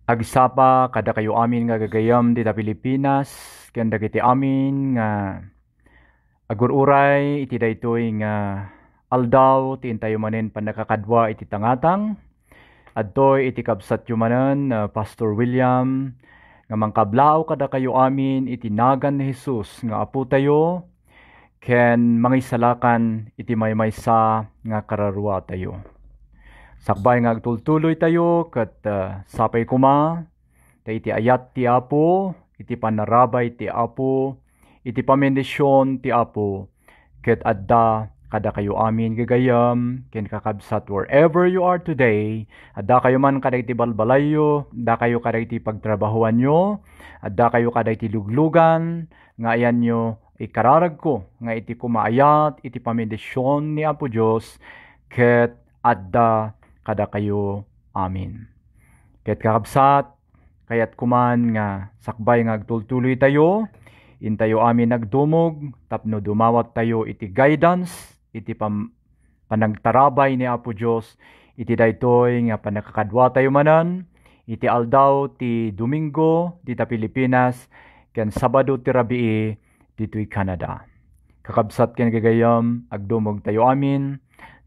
Agisapa kada kayo amin nga gagayam dita Pilipinas, ken dagiti amin nga agururay iti daytoy nga aldaw ti intayo manen panakakadwa iti tangatang. Adtoy iti kabsat yu manen Pastor William nga mangkablaw kada kayo amin iti nagan ni Jesus nga apo tayo ken mangisalakan iti maymaysa nga kararua tayo. Sakbay nga agtultuloy tayo ket sapay kuma ta iti ayat ti Apo, iti panarabay ti Apo, iti pamendisyon ti Apo, ket adda kada kayo amin gagayam, ken kakabsat wherever you are today, adda kayo man kada iti balbalayo, adda kayo kada iti pagtrabahuan nyo, adda kayo kada iti luglugan, nga ayan nyo, ikararag ko, nga iti kumaayat, iti pamendisyon ni Apo Diyos, ket adda kada kayo amin. Ket kakabsat, kayat kuman nga sakbay nga agtultuloy tayo, intayo amin nagdumog, tapno dumawat tayo iti guidance, iti panagtarabay ni Apo Diyos, iti daytoy nga panakakadwa tayo manan, iti aldaw ti Domingo, dita Pilipinas, ken Sabado ti Rabii, dito'y Canada. Kakabsat ken gagayam, agdumog tayo amin,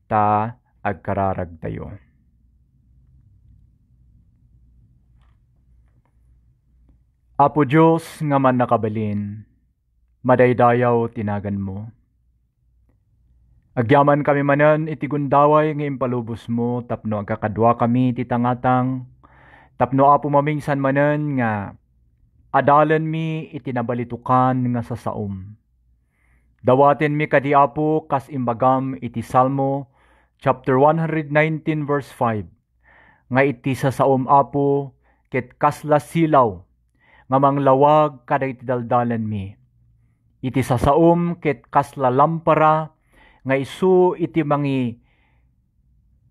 ta agkararag tayo. Apo Diyos nga man nakabalin, madaydayaw tinagan mo. Agyaman kami manan iti gundaway nga impalubos mo, tapno agkakadwa kami iti tangatang, tapno apo mamingsan manan nga adalan mi iti nabalitukan nga sasaom. Dawaten mi kadi apo kas imbagam iti Salmo chapter 119 verse 5, nga iti sasaom apo ket kasla silaw nga manglawag kada iti daldalan mi. Iti sasaom ket kasla lampara nga isu iti mangi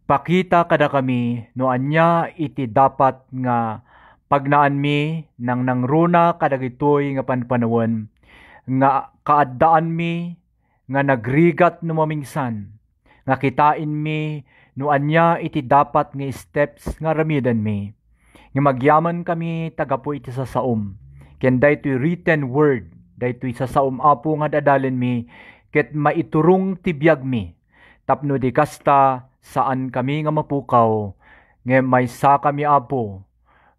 pakita kada kami no anya iti dapat nga pagnaan mi nang nangruna kadagitoy nga panpanawen nga kaaddaan mi nga nagrigat no mamingsan nga kitain mi no anya iti dapat nga steps nga ramidan mi nga magyaman kami tagapo iti sasaom, ken daytoy written word, daytoy sasaom apo nga dadalen mi, ket maiturong ti biag mi, tapno di kasta saan kami nga mapukaw, nga maysa kami apo,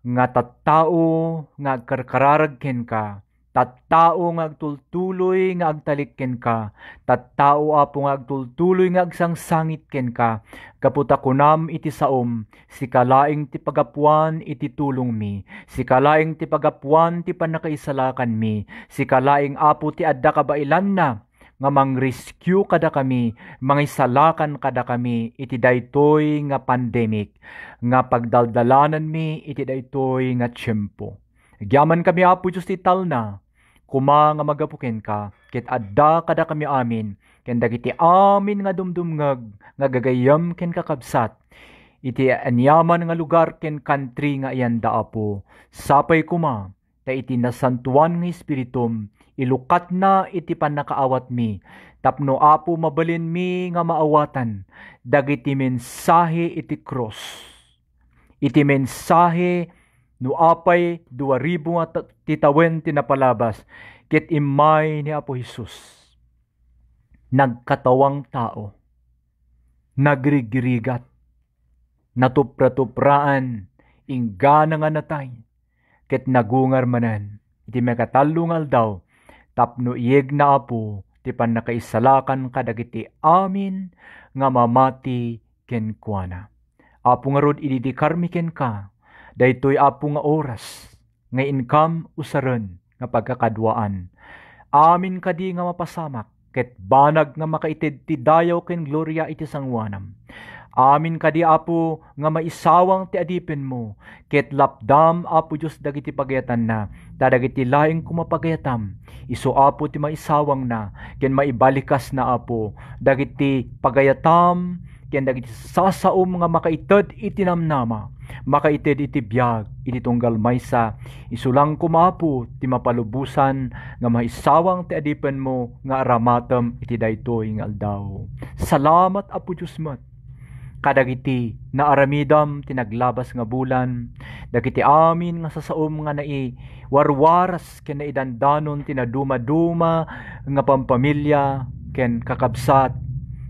nga tattao nga agkarkararag ken ka, tattao nga agtultuloy nga agtalik ken ka, tattao apo nga agtultuloy nga agsangsangit ken ka, kaputa kunam iti saom, si kalaing ti pagapuan iti tulong mi, si kalaing ti pagapuan ti panakaisalakan mi, si kalaing apo ti adda kabailan na, nga mang-rescue kada kami, mangisalakan kada kami, iti daytoy nga pandemic, nga pagdaldalanan mi, iti daytoy nga tiyempo. Gyaman kami apo Diyos ti talna, kuma nga magapuken ka, ket adda kada kami amin, ken dagiti amin nga dumdumngag, nga gagayam ken kakabsat, iti anyaman nga lugar ken country nga iyanda apo, sapay kuma, ta iti nasantuan nga espiritum, ilukat na iti panakaawat mi, tapno apo mabalin mi nga maawatan, dagiti mensahe iti cross, iti mensahe no apay 2,000 nga titawen tinapalabas, ket imay ni Apo Jesus, nagkatawang tao, nagrigrigat, natupra-tupraan, inggana nga natay, ket nagungar manan, iti makatalungal daw, tapno iyeg na apo, ti panakaisalakan kadagiti amin, nga mamati ken kuana. Apo nga rod ididikar mi ken ka, daytoy apo nga oras, nga income usaran, nga pagkakadwaan. Amin kadi nga mapasamak, ket banag nga makaitid ti dayaw ken gloria iti sangwanam. Amin kadi apo nga maisawang ti adipen mo, ket lapdam apo Diyos dagiti pagayatan na, dagiti laing kumapagayatam, iso apo ti maisawang na, ken maibalikas na apo, dagiti pagayatam, ken dagiti sasaom nga makaited iti namnama, makaited iti biag, iti tunggal maysa, isulang kumapo ti mapalubusan, nga maisawang ti adipen mo, nga aramatem iti daytoy nga aldaw. Salamat apo Diyos met, kadagiti na aramidam tinaglabas nga bulan, dagiti amin nga sasaom nga nai warwaras ken naidandanon tinaduma-duma nga pampamilya ken kakabsat.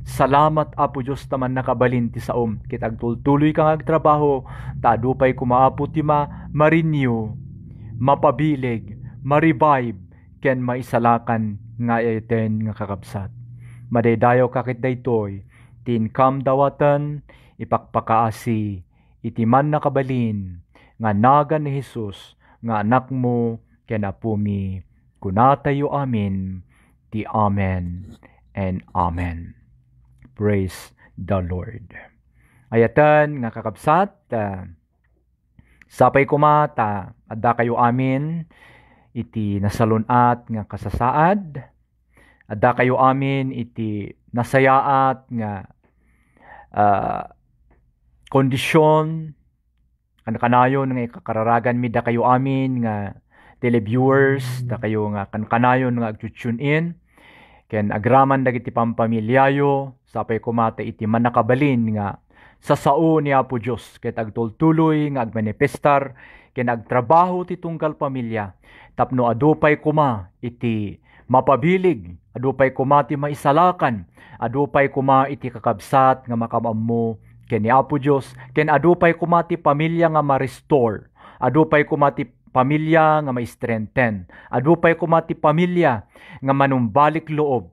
Salamat Apo Diyos taman nakabalin ti saom ket agtultuloy kang agtrabaho ta adupay kumaapo ti ma-renew, mapabilig, ma-revive ken maisalakan nga iten nga kakabsat. Madaydayaw kakit daytoy tinkam dawatan ipakpakaasi iti man nakabalin nga nagan ni Jesus nga anak mo ken apumi kunatayo amin ti amen and amen. Praise the Lord. Ayatan nga kakabsat, sapay kumata adda kayo amin iti nasalunat nga kasasaad, adda kayo amin iti nasayaat nga kondisyon kanayon nga ikakararagan mi da kayo amin nga televiewers, da kayo nga kanayon nga agtutune in ken agraman dagiti pampamilyayo sapay kumata iti man nakabalin nga sa sao ni Apo Dios ket agtultuloy nga agmanifestar ken agtrabaho ti tunggal pamilya tapno adupay kuma iti mapabilig, adupay kuma ti maisalakan, adupay kuma iti kakabsat nga makamammo ken ni Apo Dios ken adupay kuma ti pamilya nga ma-restore, adupay kuma ti pamilya nga ma-strengthen, adupay kuma ti pamilya nga manumbalik loob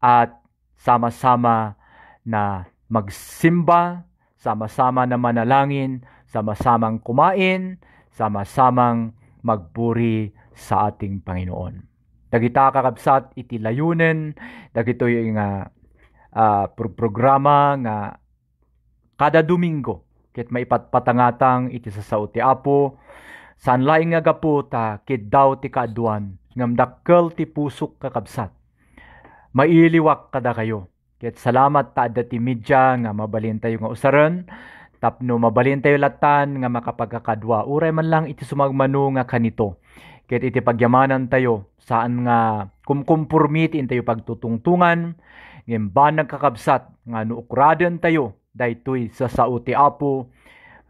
at sama-sama na magsimba, sama-sama na manalangin, sama-samang kumain, sama-samang magpuri sa ating Panginoon. Dagita kakabsat iti layunen, dagito yung programa nga kada Domingo, ket maipatpatangatang iti sasao ti Apo, saan laing nga gapu ta ket daw ti kaaduan, ngam dakkel ti pusok kakabsat. Mailiwak kada kayo. Ket salamat ta adda ti media nga mabalin tayo nga usaran, tapno mabalin tayo latan nga makapagkakadwa. Uray man lang iti sumagmano nga kanito. Ket iti pagyamanan tayo saan nga kumkumpurmit tayo pagtutungtungan, ngem banag kakabsat nga nuukraden tayo daytoy sa sao ti Apo,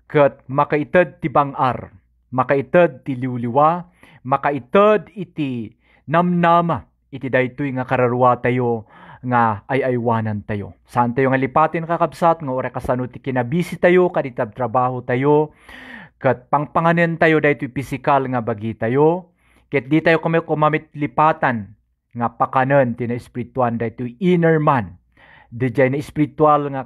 ket makaited ti bangar, makaited ti liwliwa, makaited iti namnama, iti daytoy nga kararwa tayo nga ay-aywanan tayo. Saan tayo nga lipatin kakabsat nga ora kasano ti kinabisi tayo, kaditab trabaho tayo, ket pangpanganen tayo daytoy pisikal nga bagi tayo, ket di tayo kumamit lipatan nga pakanen ti na espirituan daytoy inner man. Dijay na espiritual nga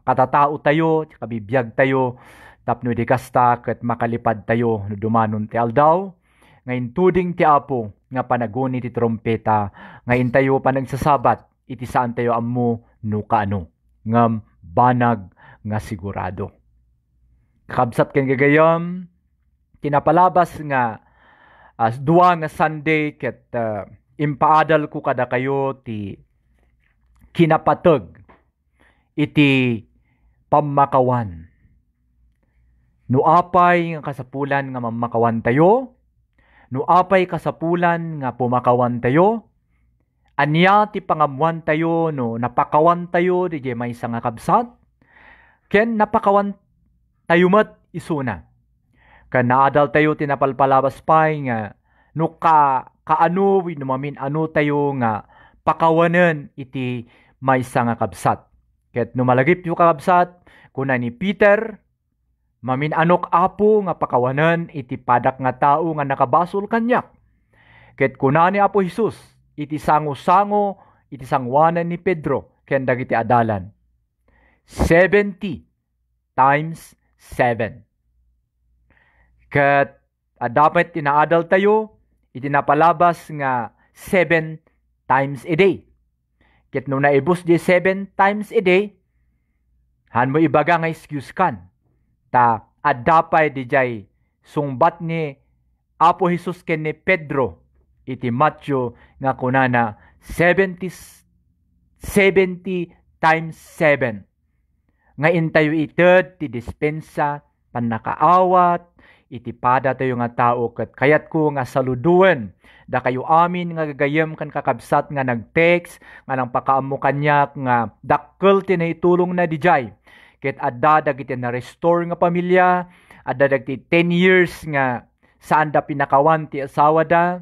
katatao tayo, kabibiyag tayo, tapno di kasta ket makalipad tayo no dumanon ti aldaw, ngayon tuding ti Apo nga panaguni ti trompeta, ngayon tayo panagsasabat iti saan tayo ammo no kaano ngam banag nga sigurado. Kakabsat ken gagayam tinapalabas nga duwa nga Sunday ket impaadal ko kada kayo ti kinapateg iti pamakawan. Nuapay nga kasapulan nga mamakawan tayo, nuapay kasapulan nga pumakawan tayo, anya ti pangamuan tayo no napakawan tayo di maysa nga kabsat, ken napakawan tayo met isuna. Ken naadal tayo tinapalpalabas pay nga no kaano no mamin ano tayo nga pakawanen iti maysa nga kabsat. Ket no malagip yu kakabsat kuna ni Peter, mamin anok Apo nga pakawanen iti padak nga tao nga nakabasol kanyak. Ket kuna ni Apo Jesus iti sango-sango iti sangwanan ni Pedro ken dagiti adalan. 70 times 7. Ket dapat tinaadal tayo iti napalabas nga 7 times a day. Ket no naibus di 7 times a day, han mo ibaga nga excuse kan. Ta adapay di jay sungbat ni Apo Jesus ken ni Pedro iti Matthew nga kunana 70 times 7. Nga intayo ited ti dispensa panakaawat, iti pada tayo nga tao ket kayat ko nga saluduan da kayo amin nga gagayem kan kakabsat nga nag-text nga nang pakaammo kanyak nga dakkel ti naitulong na dijay ket adda dagiti na restore nga pamilya, adda dagiti 10 years nga saan da pinakawan ti asawa da,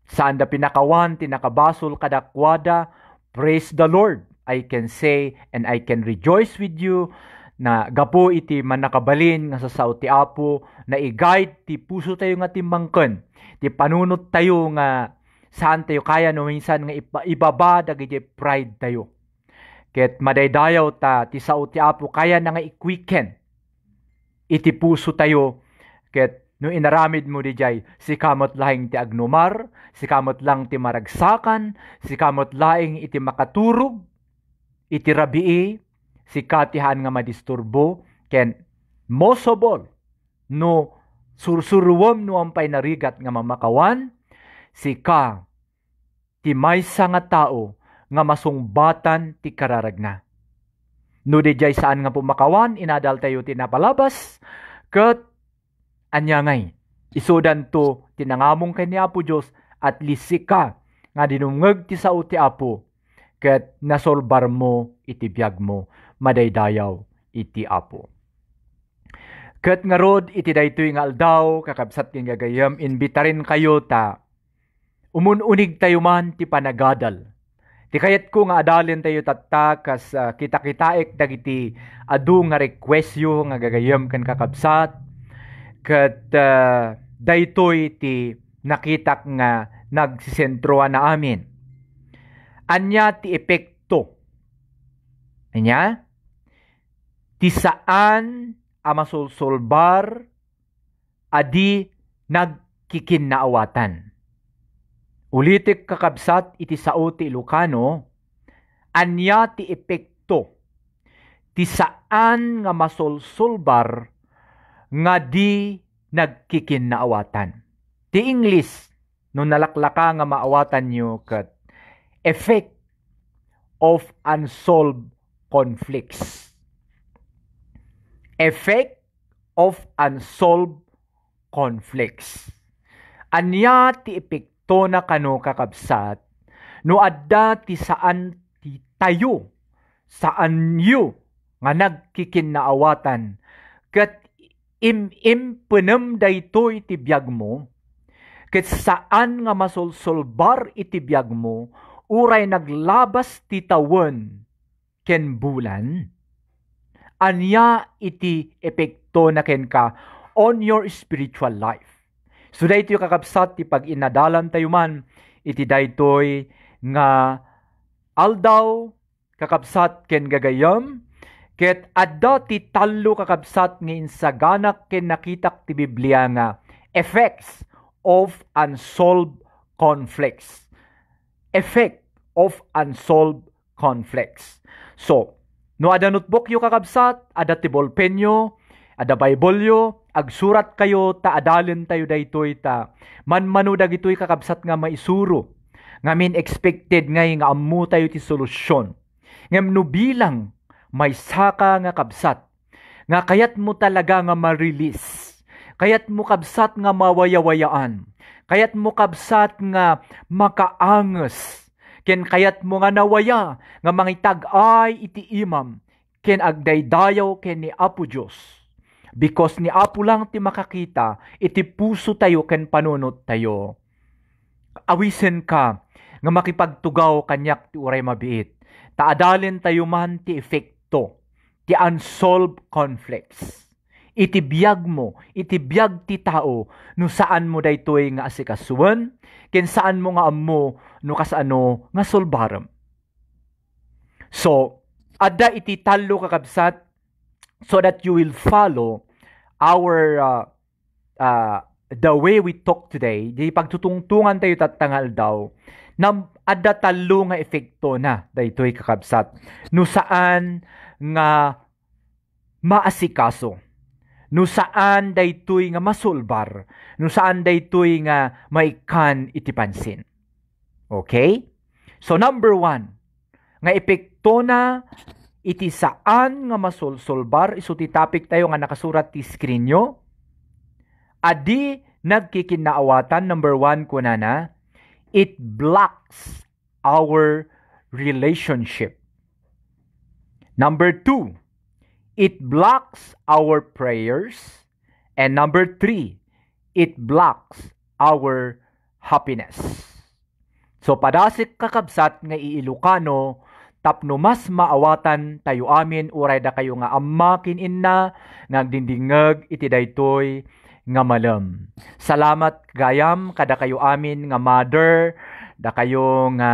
saan da pinakawan ti nakabasol kadakwada. Praise the Lord. I can say and I can rejoice with you na gapo iti manakabalin nga sa sao ti Apo na i-guide ti puso tayo nga timmangken, ti panunot tayo nga saan tayo kaya no minsan nga ibaba dagiti pride tayo. Ket madaydayaw ta ti sao ti Apo kaya na nga i-quicken iti puso tayo. Ket no inaramid mo dijay sikamot laing ti agnumar, sikamot lang ti maragsakan, sikamot laing iti makaturog, iti rabii, sikatihan nga madisturbo, ken most of all, no sursuruwam no ampay narigat nga mamakawan, sika ti maysa nga tao nga masungbatan ti kararagna. No dijay saan nga pumakawan, inadal tayo tinapalabas, ket anyangay, isudan to tinangamong kay ni Apo Diyos at lisika nga dinungeg ti sao ti Apo, ket nasolbar mo iti biag mo, madaydayaw iti Apo. Ket nga rod iti daytoy nga aldaw, kakabsat ken gagayem, imbitarin kayo ta umununig tayo man ti panagadal. Ti kayat ko nga adalin tayo tatta kas kita-kitaek dagiti adu nga requestyo nga gagayem ken kakabsat. Ket daytoy ti nakitak nga nagsisentroan na amin. Anya ti epekto. Anya? Ti saan amasolsolbar adi nagkikinnaawatan. Ulitik kakabsat iti sao ti Ilocano, anya ti epekto. Ti saan nga masolsolbar nga di nagkikinnaawatan. Ti English, no nalaklaka nga maawatan nyo kat effect of unsolved conflicts. Effect of unsolved conflicts. Anya ti epekto na kano kakabsat, no adda ti saan ti tayo, saan yu nga nagkikinnaawatan, ket impenem daytoy iti biag mo, ket saan nga masolsolbar iti biag mo, uray naglabas ti tawen ken bulan, anya iti epekto na ken ka on your spiritual life. So daytoy kakabsat ti pag inadalan tayo man iti daytoy nga aldaw kakabsat ken gagayem, ket adda ti tallo kakabsat nga insaganak ken nakitak ti Biblia nga effects of unsolved conflicts. Effect of unsolved conflicts. So, no ada notebook yo kakabsat, ada ti ballpenyo, ada Bible yo, agsurat kayo ta adalen tayo daytoy ta manmano dagitoy kakabsat nga maisuro. Ngamin expected ngay nga ammo tayo ti solusyon. Ngem no bilang may saka nga kabsat, nga kayat mo talaga nga ma-release, kayat mo kabsat nga mawayawayaan, kayat mo kabsat nga makaanges, ken kayat mo nga nawaya, nga mangitag-ay iti imam, ken agdaydayaw ken ni Apo Diyos. Because ni Apo lang ti makakita, iti puso tayo ken panunot tayo. Awisen ka, nga makipagtugaw kanyak ti uray mabiit. Taadalin tayo man ti efekto, ti unsolved conflicts. Iti biyag mo, iti biyag ti tao, no saan mo daytoy nga asikasuan, ken saan mo nga ammo, no kasano nga solbaram. So, adda iti talo kakabsat, so that you will follow our the way we talk today. Di pagtutungtungan tayo tatangal daw, na adda talo nga efekto na daytoy kakabsat, no saan nga maasikaso, no saan daytoy nga masulbar, no saan daytoy nga maikan iti pansin. Okay? So number 1, nga epekto na iti saan nga masolsolbar, iso ti topic tayo nga nakasurat ti screen nyo. Adi nagkikinaawatan, number 1, kunana, it blocks our relationship. Number 2, it blocks our prayers. And number 3, it blocks our happiness. So padasik kakabsat nga iilokano, tapno mas maawatan tayo amin, uray da kayo nga amma kininna, nga dindingag iti daytoy nga malam. Salamat gayam kada kayo amin nga mother, da kayo nga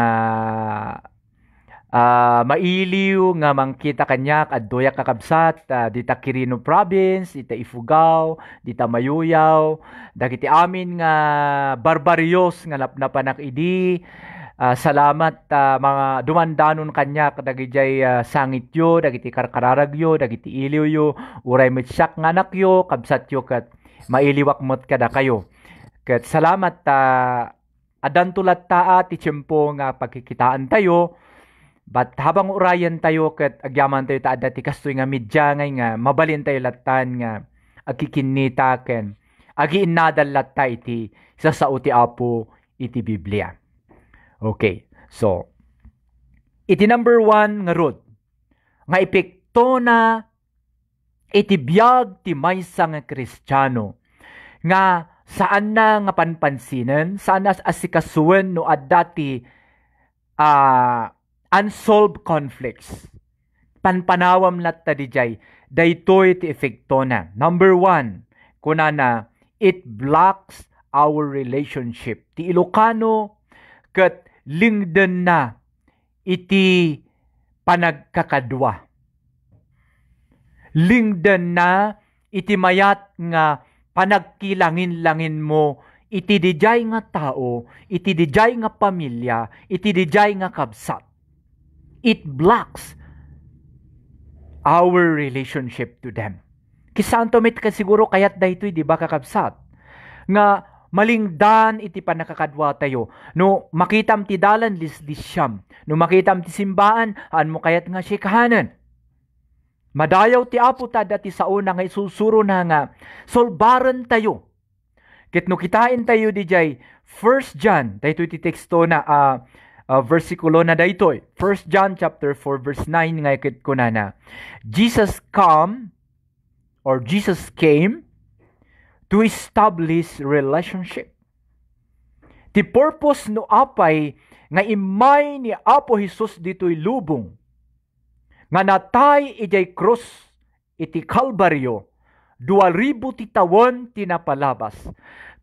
mailiw nga mangkita kanyak addoya kakabsat dita Quirino province, dita Ifugao, dita Mayuyaw, dagiti amin nga barbaryos nga napnapanak idi. Salamat mga dumandanon kanyak dagijay sangityo, dagiti karkararagyo, dagiti iliwyo, uray mitsyak nga anakyo, kabsatyo kat mailiwak mot kada kayo. Kat salamat adan tulat ti tiyempo nga pagkikitaan tayo. But habang urayan tayo ket agyaman tayo ta adda ti kastoy nga medya ngay nga mabalin tayo latan nga agkikinita ken agiinnadal latta iti sasao ti Apo iti Biblia. Okay. So iti number 1 nga rod nga epekto na iti biag ti maysa nga Kristiyano nga saan na nga panpansinan, saan na asikasuwen no adda ti unsolved conflicts. Panpanawam latta dijay, daytoy ti efekto na. Number 1, kunana, it blocks our relationship. Ti Ilocano, kat lingden na iti panagkakadwa. Lingden na iti mayat nga panagkilangin-langin mo, iti dijay nga tao, iti dijay nga pamilya, iti dijay nga kabsat. It blocks our relationship to them. Kisanto met ka siguro kayat daytoy di ba kakabsat nga malingdan iti panakakadwa tayo. No makitam ti dalan lisdisyam, no makitam ti simbaan an mo kayat nga sikahanan. Madayaw ti Apo ta dati sa una nga isusuro na nga solbaran tayo. Ket no kitain tayo dijay 1 John daytoy ti teksto na versikulo na daytoy. 1 John chapter 4 verse 9 nga ikit kunana. Jesus came to establish relationship. Ti purpose no apay nga imay ni Apo Jesus ditoy lubong nga natay ijay krus iti Kalbaryo 2,000 ti tawon tinapalabas.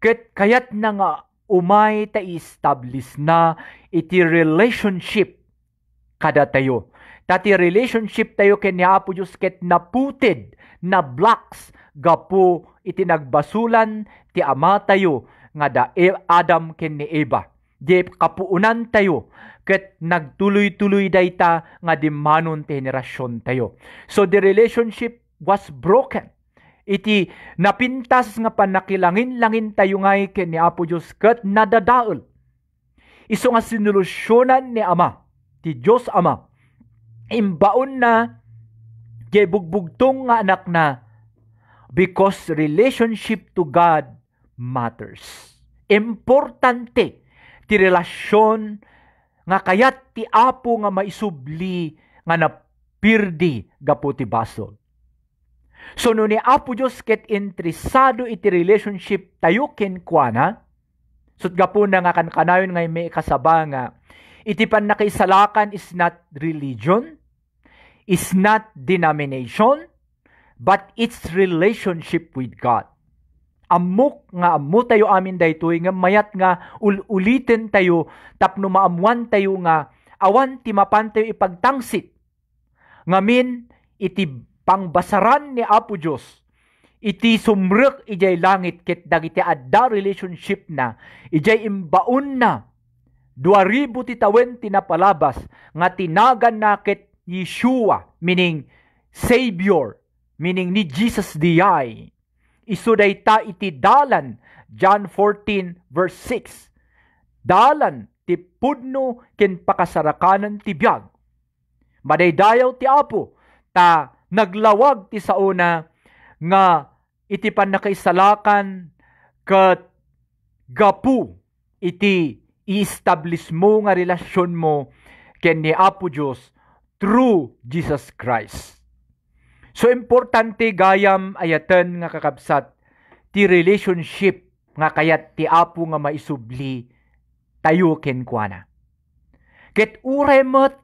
Ket kayat na nga umay ta establish na iti relationship kada tayo. Tati relationship tayo ken ni Apo Dios ket naputed na blocks gapo iti nagbasulan ti ama tayo nga da Adam ken ni Eva. Di kapuunan tayo ket nagtuloy-tuloy dayta nga dimanon ti henerasyon tayo. So the relationship was broken. Iti napintas nga panakilangin-langin tayo ngay ken ni Apo Dios ket nadadaol. Isu nga sinulusyonan ni Ama, ti Dios Ama, imbaon na jay bugbugtong nga anak na because relationship to God matters. Importante ti relasyon nga kayat ti Apo nga maisubli nga napirdi gapo ti basol. So no ni Apo Dios ket interesado iti relationship tayo ken kuana. Sut gapo na nga kankanayon nga may kasaba nga iti panakaisalakan is not religion, is not denomination, but it's relationship with God. Amok nga ammo tayo amin daytoy nga mayat nga ulitin tayo tapno maamuan tayo nga awan ti mapan tayo ipagtangsit. Ngamin iti pangbasaran ni Apo Dios iti sumrek ijay langit ket dagiti adda relationship na ijay imbaon na 2,000 ti tawen tinapalabas nga tinagan na ket Yeshua, meaning Savior, meaning ni Jesus DI. Isu dayta iti dalan, John 14 verse 6. Dalan ti pudno ken pakasarakanan ti biag. Madaydayaw ti Apo ta naglawag ti sauna nga iti panakaisalakan kat gapu iti i-establish mo nga relasyon mo ken ni Apo Dios through Jesus Christ. So importante gayam ayaten nga kakabsat ti relationship nga kayat ti Apo nga maisubli tayo ken kuana. Ket uremet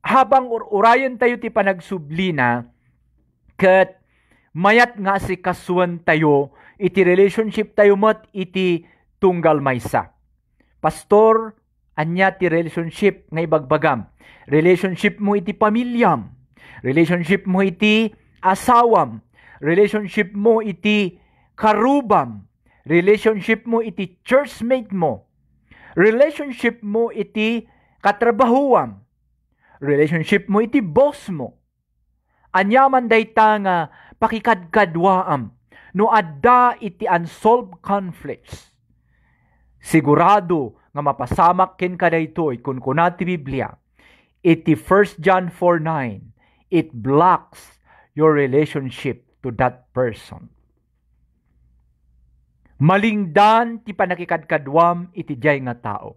habang urayan tayo ti panagsubli na ket mayat nga si kasuan tayo iti relationship tayo met iti tunggal maysa. Pastor, anya ti relationship nga ibagbagam. Relationship mo iti pamilyam. Relationship mo iti asawam. Relationship mo iti karubam. Relationship mo iti churchmate mo. Relationship mo iti katrabahuam. Relationship mo iti boss mo. Anyaman dayta nga pakikadkadwaam no adda iti unsolved conflicts. Sigurado nga mapasamak ken kadaytoy kun kuna ti Biblia. Iti 1 John 4:9, it blocks your relationship to that person. Malingdan ti panakikadkadwam iti jay nga tao.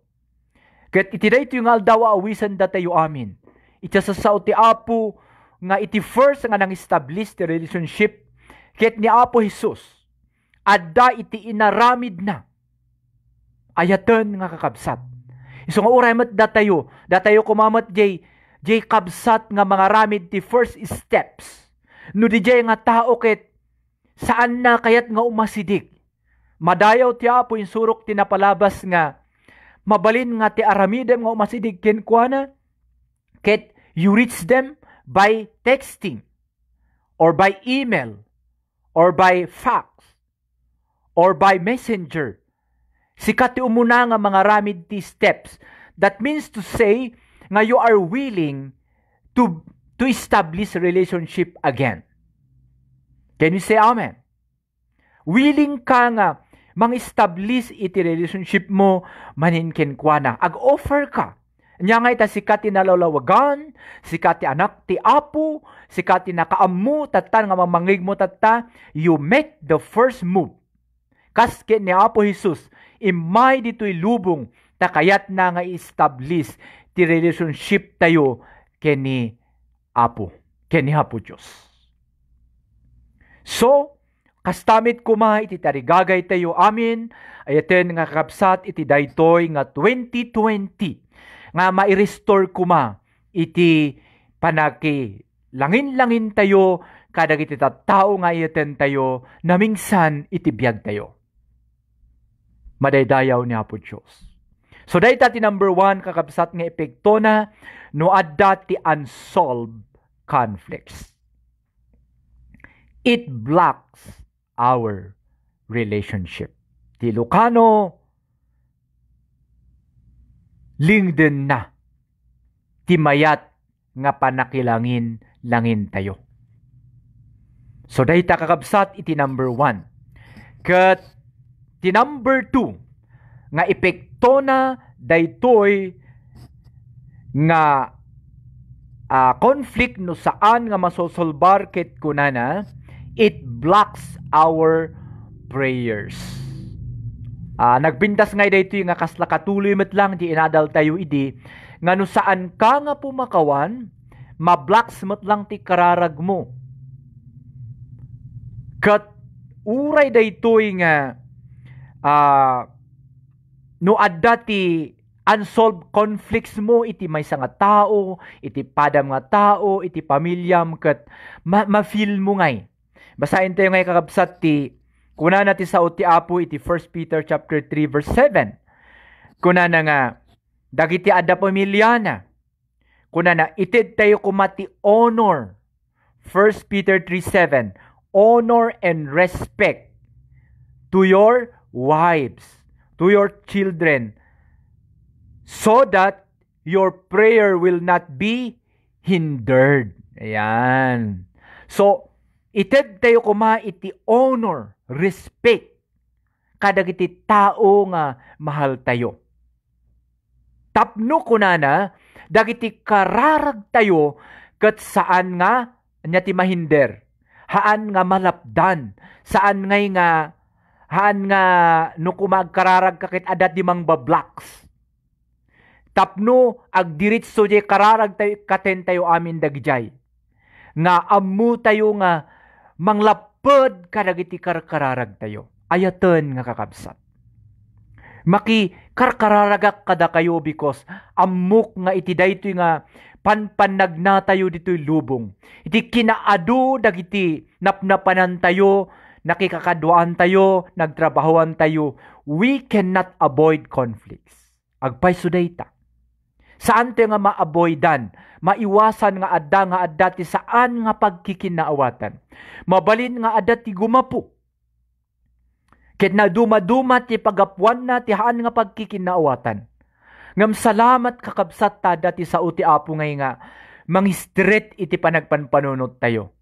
Ket iti daytoy nga aldaw awisan datayo amin. Iti sasaw ti Apo nga iti first nga nang establish ti relationship ket ni Apo Jesus. Adda iti inaramid na. Ayaten nga kakabsat. Isu nga uray met datayo kumamat jay kabsat nga mga ramid ti first steps. No di jay nga tao ket saan na kayat nga umasidik. Madayaw ti Apo insurok ti napalabas nga mabalin nga ti aramidem nga umasidig ken kuana ket you reach them by texting or by email or by fax or by messenger. Sikat ti umuna nga mga ramid ti steps. That means to say nga you are willing to establish relationship again. Can you say amen? Willing ka nga mang-establish iti relationship mo maninken kuana. Ag-offer ka. Nya nga ita sikat ti nalalawagan, sikat ti anak ti Apo, sikat ti nakaamu tata nga mamangig mo tata, you make the first move. Kaske ni Apo Jesus, imay dito'y lubong takayat na nga establish ti relationship tayo ken ni Apo Diyos. So, kastamit kuma iti tarigagay tayo amin, ayaten nga kakabsat iti daytoy nga 2020 nga ma-restore kuma iti panaki langin-langin tayo kadag iti tattao nga ayaten tayo namingsan iti biyag tayo. Madaydayaw ni Apo Diyos. So dayta ti number 1 kakabsat nga epekto na no adda ti unsolved conflicts. It blocks our relationship. Ti Lucano, lingden na. Ti mayat nga panakilangin langin tayo. So dayta kakabsat iti number 1. Ket ti number 2 nga epekto na daytoy nga conflict no saan nga masosolbar ket kunana, it blocks our prayers. Nagbintas nga daytoy nga kasla katuloy met lang di inadal tayo idi nga no saan ka nga pumakawan ma-blocks met lang ti kararag mo. Ket uray daytoy nga no adda ti unsolved conflicts mo iti maysa nga tao, iti padam nga tao, iti pamilyam ket ma-feel mo ngay. Basahin tayo ngay kakabsat ti kunana ti sao ti Apo iti 1 Peter chapter 3 verse 7. Kunana nga dagiti adda pamilyana. Kunana ited tayo kumati honor. 1 Peter 3:7. Honor and respect to your wives, to your children, so that your prayer will not be hindered. Ayan. So, ited tayo kuma iti honor, respect, kadag iti tao nga mahal tayo. Tapno kunana, dagiti kararag tayo ket saan nga anya ti mahinder, haan nga malapdan, saan ngay nga haan nga no kumagkararag kakit adat di mang bablaks. Tapno ag diritso jay kararag tayo katen tayo amin dagjay. Nga ammo tayo nga manglapod kadagiti karkararag tayo. Ayaten nga kakabsat. Maki karkararagak kada kayo because amok nga iti daytoy nga panpanagna tayo dito'y lubong. Iti kinaadu dagiti napnapanan tayo, nakikakadwaan tayo, nagtrabahoan tayo. We cannot avoid conflicts. Agpay sudayta. Saan tayo nga ma-avoidan? Maiwasan nga adda ti saan nga pagkikinaawatan. Mabalin nga adda ti gumapo. Ket na dumaduma ti pagapuan na ti haan nga pagkikinaawatan. Ngam salamat kakabsat ta dati sa uti apo ngay nga mangistret iti panagpanpanunot tayo.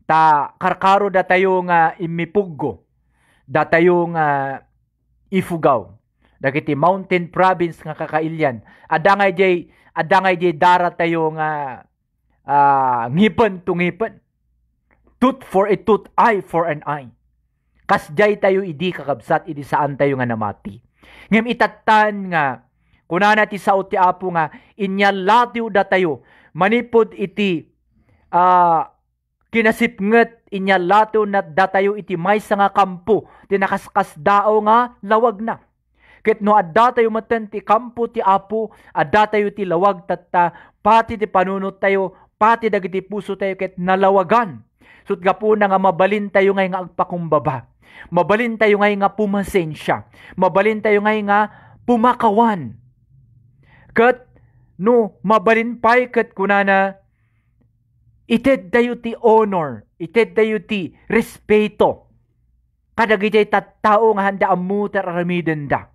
Ta karkaro da tayo nga imipuggo. Da tayo nga ifugaw. Dagiti mountain province nga kakailyan. Adangay jay dara tayo nga ngipen to ngipen. Tooth for a tooth, eye for an eye. Kasjay tayo idi kakabsat idi saan tayo nga namati. Ngem itatan nga kunana ti sao ti apo nga inyalatiw da tayo manipod iti kinasipnget inyalatiw na da tayo iti maysa nga kampo ti nakaskasdao nga lawag na. Ket no adda tayo maten ti kampo ti apo adda tayo ti lawag tatta pati ti panunot tayo pati dagiti puso tayo ket nalawagan. Sut gapuna nga mabalin tayo ngay nga agpakumbaba. Mabalin tayo ngay nga pumasensya. Mabalin tayo ngay nga pumakawan. Ket no mabalin pay ket kunana ited tayo ti honor, ited tayo ti respeto. Kadagiti tattao nga handa ammo aramiden da.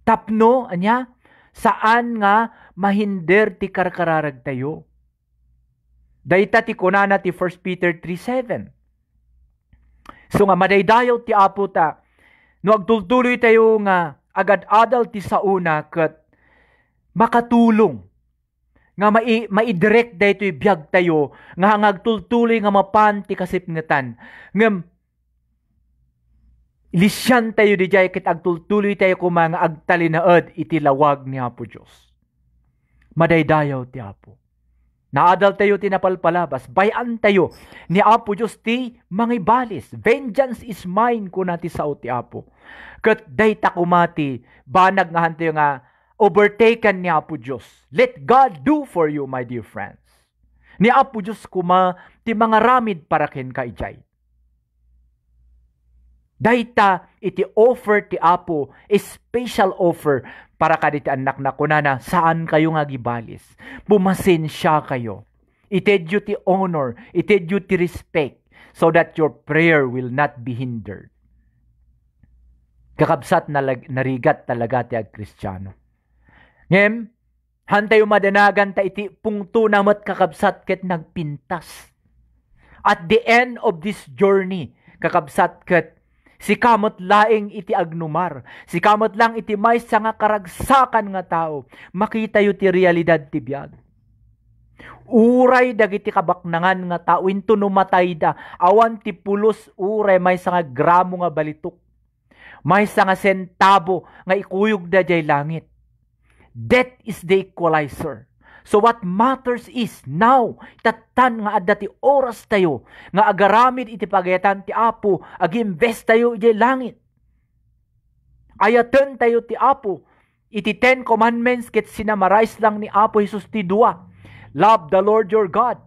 Tapno anya saan nga mahinder ti karkararag tayo. Dayta ti kunana ti 1 Peter 3:7. So nga madaydayaw ti apo ta no agtultuloy tayo nga agad-adal ti sauna ket makatulong nga maidirect daytoy biag tayo nga agtultuloy nga mapan ti kasipngetan ngem lisyan tayo dijay ket agtultuloy tayo kuma nga agtalinaed iti lawag ni Apo Dios. Madaydayaw ti apo. Naadal tayo tinapalpalabas, bayan tayo ni Apo Diyos ti mangibalis. Vengeance is mine kuna ti sao ti Apo. Ket dayta kumati, banag nga tayo nga overtaken ni Apo Diyos. Let God do for you, my dear friends. Ni Apo Diyos kuma ti mga ramid para ken ka ijay. Dayta iti offer ti Apo, a special offer para kaditi anak na kunana, saan kayo nga gibalis? Pumasensya kayo. Ited you ti honor, ited you ti respect, so that your prayer will not be hindered. Kakabsat na narigat talaga ti ag Kristiyano. Ngem, hantayo madanagan ta iti pungto namat kakabsat ket nagpintas. At the end of this journey, kakabsat ket si kamot laing iti agnumar. Si kamot lang iti maysa nga karagsakan nga tao. Makita yu ti realidad ti biag. Uray dagiti kabaknangan nga tao. Into numatay da. Awan ti pulos uray maysa nga gramo nga balitok. Maysa nga sentabo nga ikuyog da jay langit. Death is the equalizer. So what matters is now, tatan nga adda ti oras tayo, nga agaramid iti pagayatan ti Apo, ag-invest tayo iti langit. Ayaten tayo ti Apo, iti 10 commandments ket sinamarais lang ni Apo Jesus ti dua. Love the Lord your God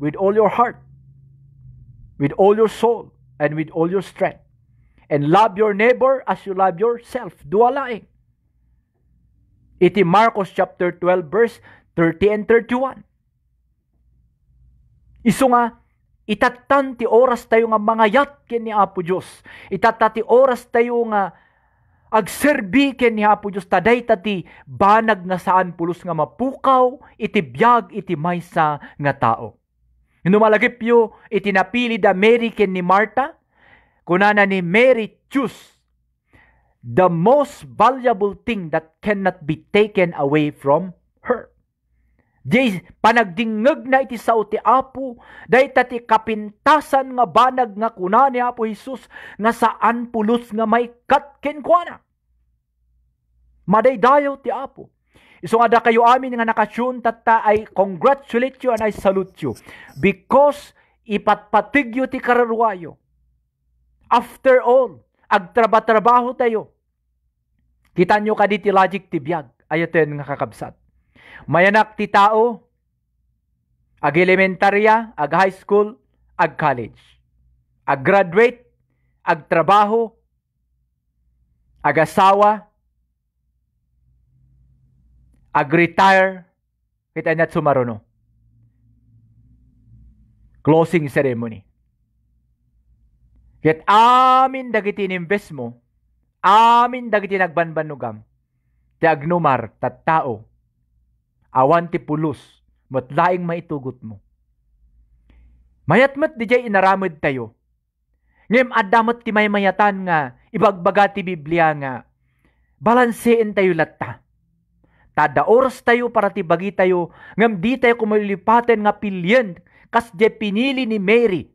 with all your heart, with all your soul, and with all your strength. And love your neighbor as you love yourself. Dua laing. Iti Marcos chapter 12 verse 30 and 31. Isu nga, itatan ti oras tayo nga mangayat ken ni Apo Diyos. Itata ti oras tayo nga agserbi ken ni Apo Diyos. Taday tati banag nga saan pulos nga mapukaw, iti biag iti maysa nga tao. Numalagip yu, iti napili da Mary ken ni Martha. Kunana ni Mary choose the most valuable thing that cannot be taken away from her. Di panagdingeg na iti sao ti Apo, dayta ti kapintasan nga banag nga kuna ni Apo Jesus, nga saan pulos nga may katken kuana. Madaydayaw ti Apo. Iso nga da kayo amin nga nakasyon, tata ay congratulate you and I salute you. Because ipatpatigyo ti kararwayo. After all, agtrabaho tayo. Kita nyo ka di ti logic ti biyag. Ayaten nga kakabsat. Mayanak ti tao, ag elementarya, ag high school, ag college. Ag graduate, ag trabaho, ag asawa, ag retire, kita na't sumaruno. Closing ceremony. Ket amin dagiti inimbes mo, amin dagiti nagbanbanugam, ti agnumar tattao, awan ti pulos, matlaing maitugot mo. Mayatmat di jay inaramid tayo. Ngem adamot ti may mayatan nga, ibagbaga ti Biblia nga, balansein tayo latta. Tada oras tayo para ti bagi tayo, ngem di tayo kumalipaten nga pilyen, kas di pinili ni Mary,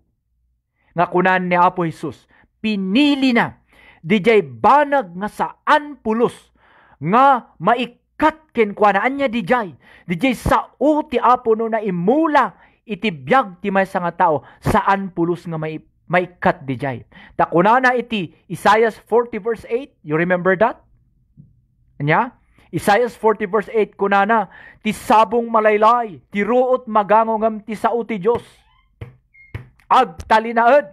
nga kunan ni Apo Jesus, pinili na, di jay banag nga saan pulos, nga maikat ken kuanaan niya di jay sao ti Apo no na imula, iti biyag ti may nga tao, saan pulos nga maikat di jay. Ta kunana iti Isaiah 40 verse 8, you remember that? Anya? Isaiah 40 verse 8, kunana, ti sabong malaylay, ti ruot magangongam ti sao ti Diyos. Ag talinaed.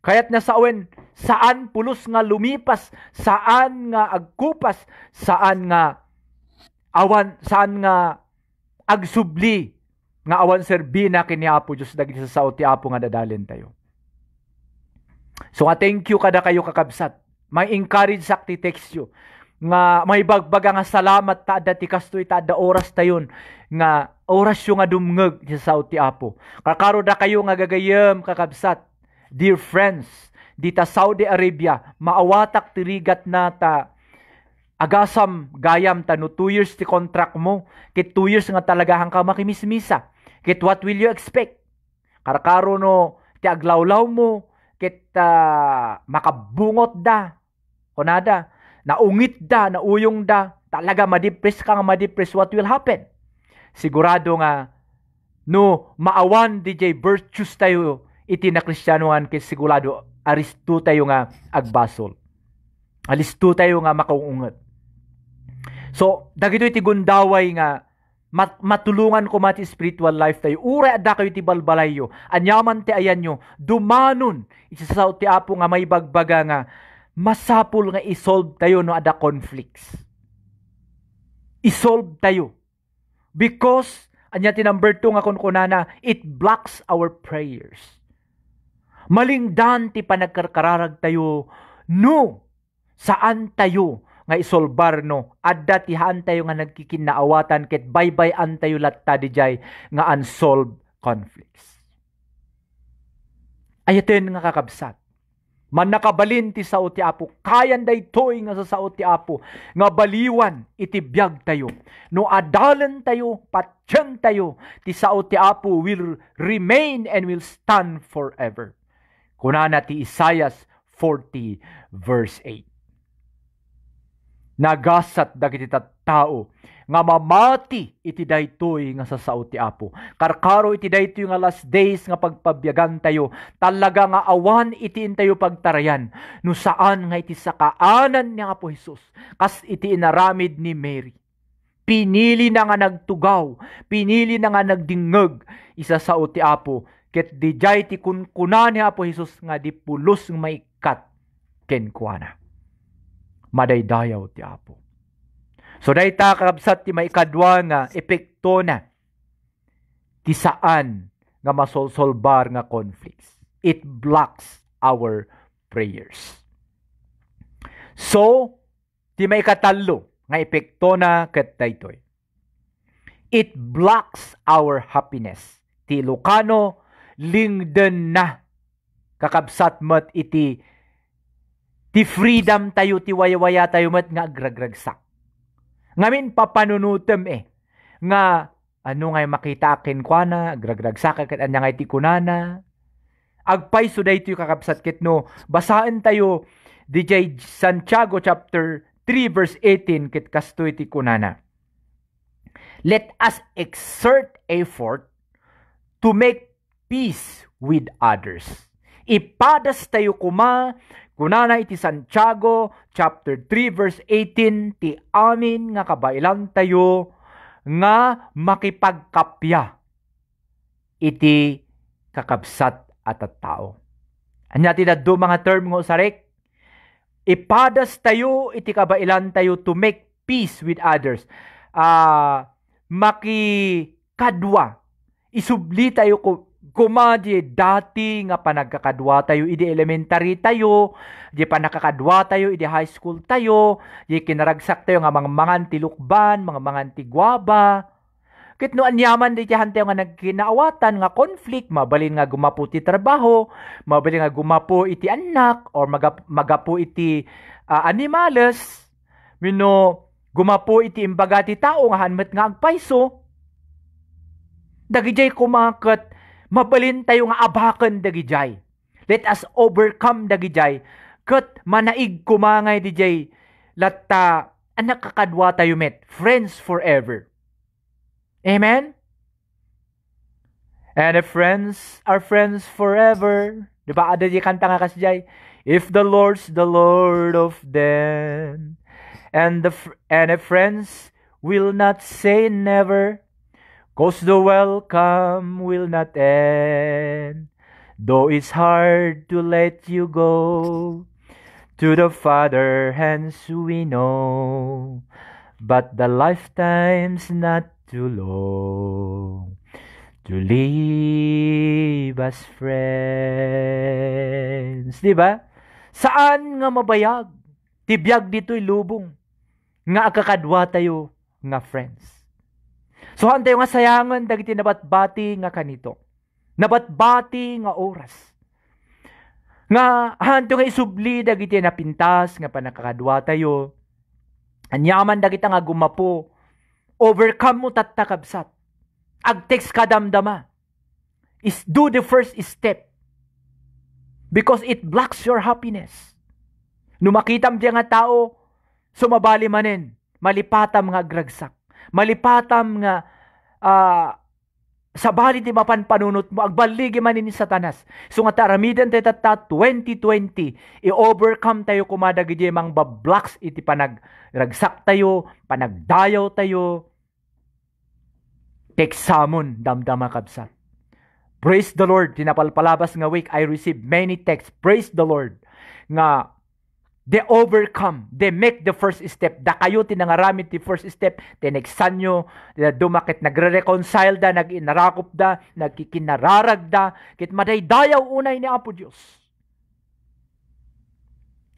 Kaya't nasawen, saan pulos nga lumipas, saan nga agkupas, saan nga agsubli, nga awan serbina kini Apo Diyos, dagiti sa sao ti Apo nga dadalin tayo. So nga thank you kada kayo kakabsat. May encourage sakti text you. Nga may bagbaga nga salamat ta dati kastoy ta da oras tayon nga oras yung nga dumngeg sa sao ti Apo. Kakaro da kayo nga gagayem kakabsat. Dear friends, dita Saudi Arabia, maawatak tirigat na ta agasam gayam ta no 2 years ti contract mo. Kit 2 years nga talaga hang ka makimismisa. Kit what will you expect? Kakaro no ti aglawlaw mo, kit makabungot da. O nada. Naungit da, nauyong da, talaga madipres ka nga madipres, what will happen? Sigurado nga, no, maawan DJ virtues tayo, iti na Kristyanuhan, kay sigurado, aristo tayo nga agbasol. Alisto tayo nga makaungat. So, dagito iti gundaway nga, matulungan ko mati spiritual life tayo. Ura adda kayo ti balbalayo. Anyaman ti ayan nyo, dumanon, isa sa ti Apo nga may bagbaga nga, masapul nga isolve tayo no ada conflicts. Isolve tayo. Because, anya ti number 2 nga kunkunana, it blocks our prayers. Malingdan ti panagkarkararag tayo, no, saan tayo nga isolbar no, adda ti haan tayo nga nagkikinaawatan, ket bye-bye-an tayo latta di jay nga unsolved conflicts. Ayaten nga kakabsat. Man nakabalin ti sao ti Apo, kayan daytoy nga sa sao ti Apo, nga baliwan iti biyag tayo. No adalan tayo, patyan tayo, ti sao ti Apo will remain and will stand forever. Kunana ti Isaiah 40 verse 8. Nagasat dagiti tattao nga mamati iti daytoy nga sa sao ti Apo. Karkaro iti daytoy nga last days nga pagpabyagan tayo, talaga nga awan iti intayo pagtarayan, no saan nga iti sakaanan ni Apo Jesus, kas iti inaramid ni Mary. Pinili na nga nagtugaw, pinili na nga nagdingeg, isa sao ti Apo, ket dijay ti kunkuna ni Apo Jesus nga di pulos ng maikat kenkuana. Madaydayaw ti Apo. So dayta kakabsat ti maikadwa nga epekto na ti saan nga masolsolbar nga conflicts. It blocks our prayers. So, ti maikatalo nga epekto na ket daytoy. It blocks our happiness. Ti Lucano, lingden na kakabsat met iti ti freedom tayo, ti wayawaya tayo met nga agragragsak. Ngamin papanunutem nga Ano ngay makita akin kwa na, agragragsak kat anya ngay ti kunana. Agpay so daytoy kakabsat ket no. Basaen tayo DJ Santiago chapter 3 verse 18 ket kastoy ti kunana. Let us exert effort to make peace with others. Ipadas tayo kunana iti Santiago chapter 3 verse 18 ti amin nga kabailan tayo nga makipagkapya iti kakabsat at tao. Anya ti daddo mga term ngo sarek, ipadas tayo iti kabailan tayo to make peace with others. Makikadwa, isubli tayo kumadi dati nga panagkakadwa tayo, idi elementary tayo, di panagkakadwa tayo, idi high school tayo, di kinaragsak tayo nga mga mangan ti lukban, mga mangan ti guwaba. Kit no anyaman di tiyan tayo nga nagkinaawatan nga conflict, mabalin nga gumapo ti trabaho, mabalin nga gumapo iti anak, or magapo iti animales, gumapo iti imbaga ti tao nga hanmet nga agpayso. Dagijay kumakat, mabalin tayo nga abakan dagijay. Let us overcome dagijay. Kat manaig kumangay dijay, latta anak kakadwa tayo met, friends forever. Amen? And if friends are friends forever, di ba ada di kanta nga kasjay, if the Lord's the Lord of them, and if friends will not say never, 'cause the welcome will not end, though it's hard to let you go, to the Father hands we know, but the lifetime's not too long to live as friends. Diba? Saan nga mabayag? Tibiyag dito'y lubong. Nga akakadwa tayo nga friends. So tayo nga sayangan dagiti nabatbati nga kanito. Nabatbati nga oras. Nga hanto nga isubli dagiti napintas nga panakakadwa tayo. Anyaman dagita nga gumapo, overcome mo tatakabsat. Agtext kadamdama. Do the first step. Because it blocks your happiness. Numakitam diya nga tao, sumabali manin, malipatam nga agragsak. Malipatam nga sabali ti mapanpanunot mo, agbaligi manin ni Satanas. So nga taramidan tayo 2020, i-overcome tayo kumadag di mang bablocks iti panagragsak tayo, panagdayaw tayo, teksamon damdama kabsat. Praise the Lord. Tinapalpalabas nga week, I received many texts. Praise the Lord. Nga, they overcome. They make the first step. Da kayo tinangaramit ti first step. Tineksan nyo. Dumakit nagre-reconcile da. Nag-inarakop da. Nagkikinararag da. Kit madaydayaw unay ni Apo Diyos.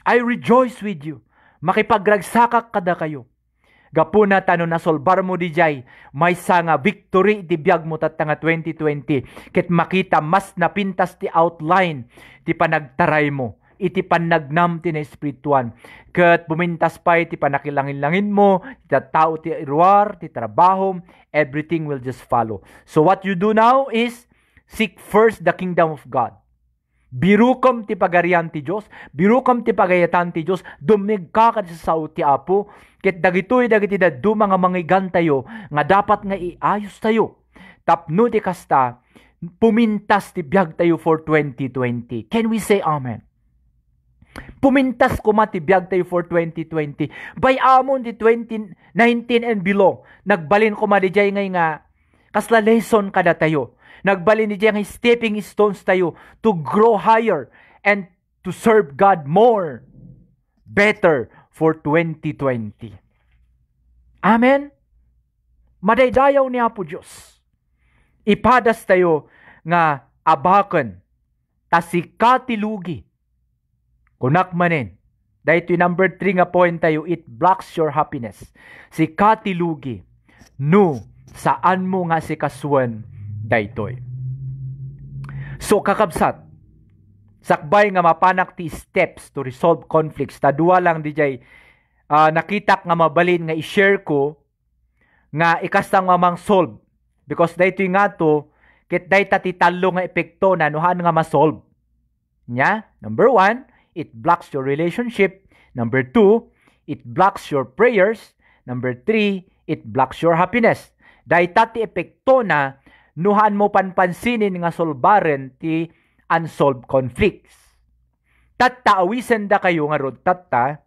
I rejoice with you. Makipagragsakak kada kayo. Gapuna tano na solbar mo di jay, may nga victory di biyag mo tatanga 2020. Ket makita mas napintas ti outline ti panagtaray mo. Iti panagnam ti na espirituan. Ket bumintas pa ti panakilangin-langin mo, ti tao ti irwar, ti trabaho, everything will just follow. So what you do now is seek first the kingdom of God. Birukom ti pagarian ti Diyos, birukom ti pagayatan ti Diyos, dumigka ka sa sao ti Apo, ket dagitoy dagiti daddu mga mangigan tayo, nga dapat nga iayos tayo. Tapno ti kasta, pumintas ti biag tayo for 2020. Can we say amen? Pumintas kuma ti biag tayo for 2020. By amon ti 2019 and below, nagbalin kuma di jay ngay nga, kasla lesson kada tayo. Nagbalin ni diyang stepping stones tayo to grow higher and to serve God more, better for 2020. Amen? Madaydayaw ni Apo Diyos. Ipadas tayo nga abakan, tasikatilugi, kunak manin. Dahil ito number 3 nga point tayo, it blocks your happiness. Sikatilugi, no, saan mo nga si kaswan, daytoy. So kakabsat, sakbay nga mapanak ti steps to resolve conflicts. Tadua lang dijay nakitak nga mabalin nga i-share ko nga ikastang mamang solve Because daytoy nga to, ket day tatitalo nga epekto na nuhan nga masolve. Nya, number 1, it blocks your relationship. Number 2, it blocks your prayers. Number 3, it blocks your happiness. Day tati epekto na nuhan mo panpansinin nga solbaren ti unsolved conflicts. Tatta awisen da kayo nga rod tatta,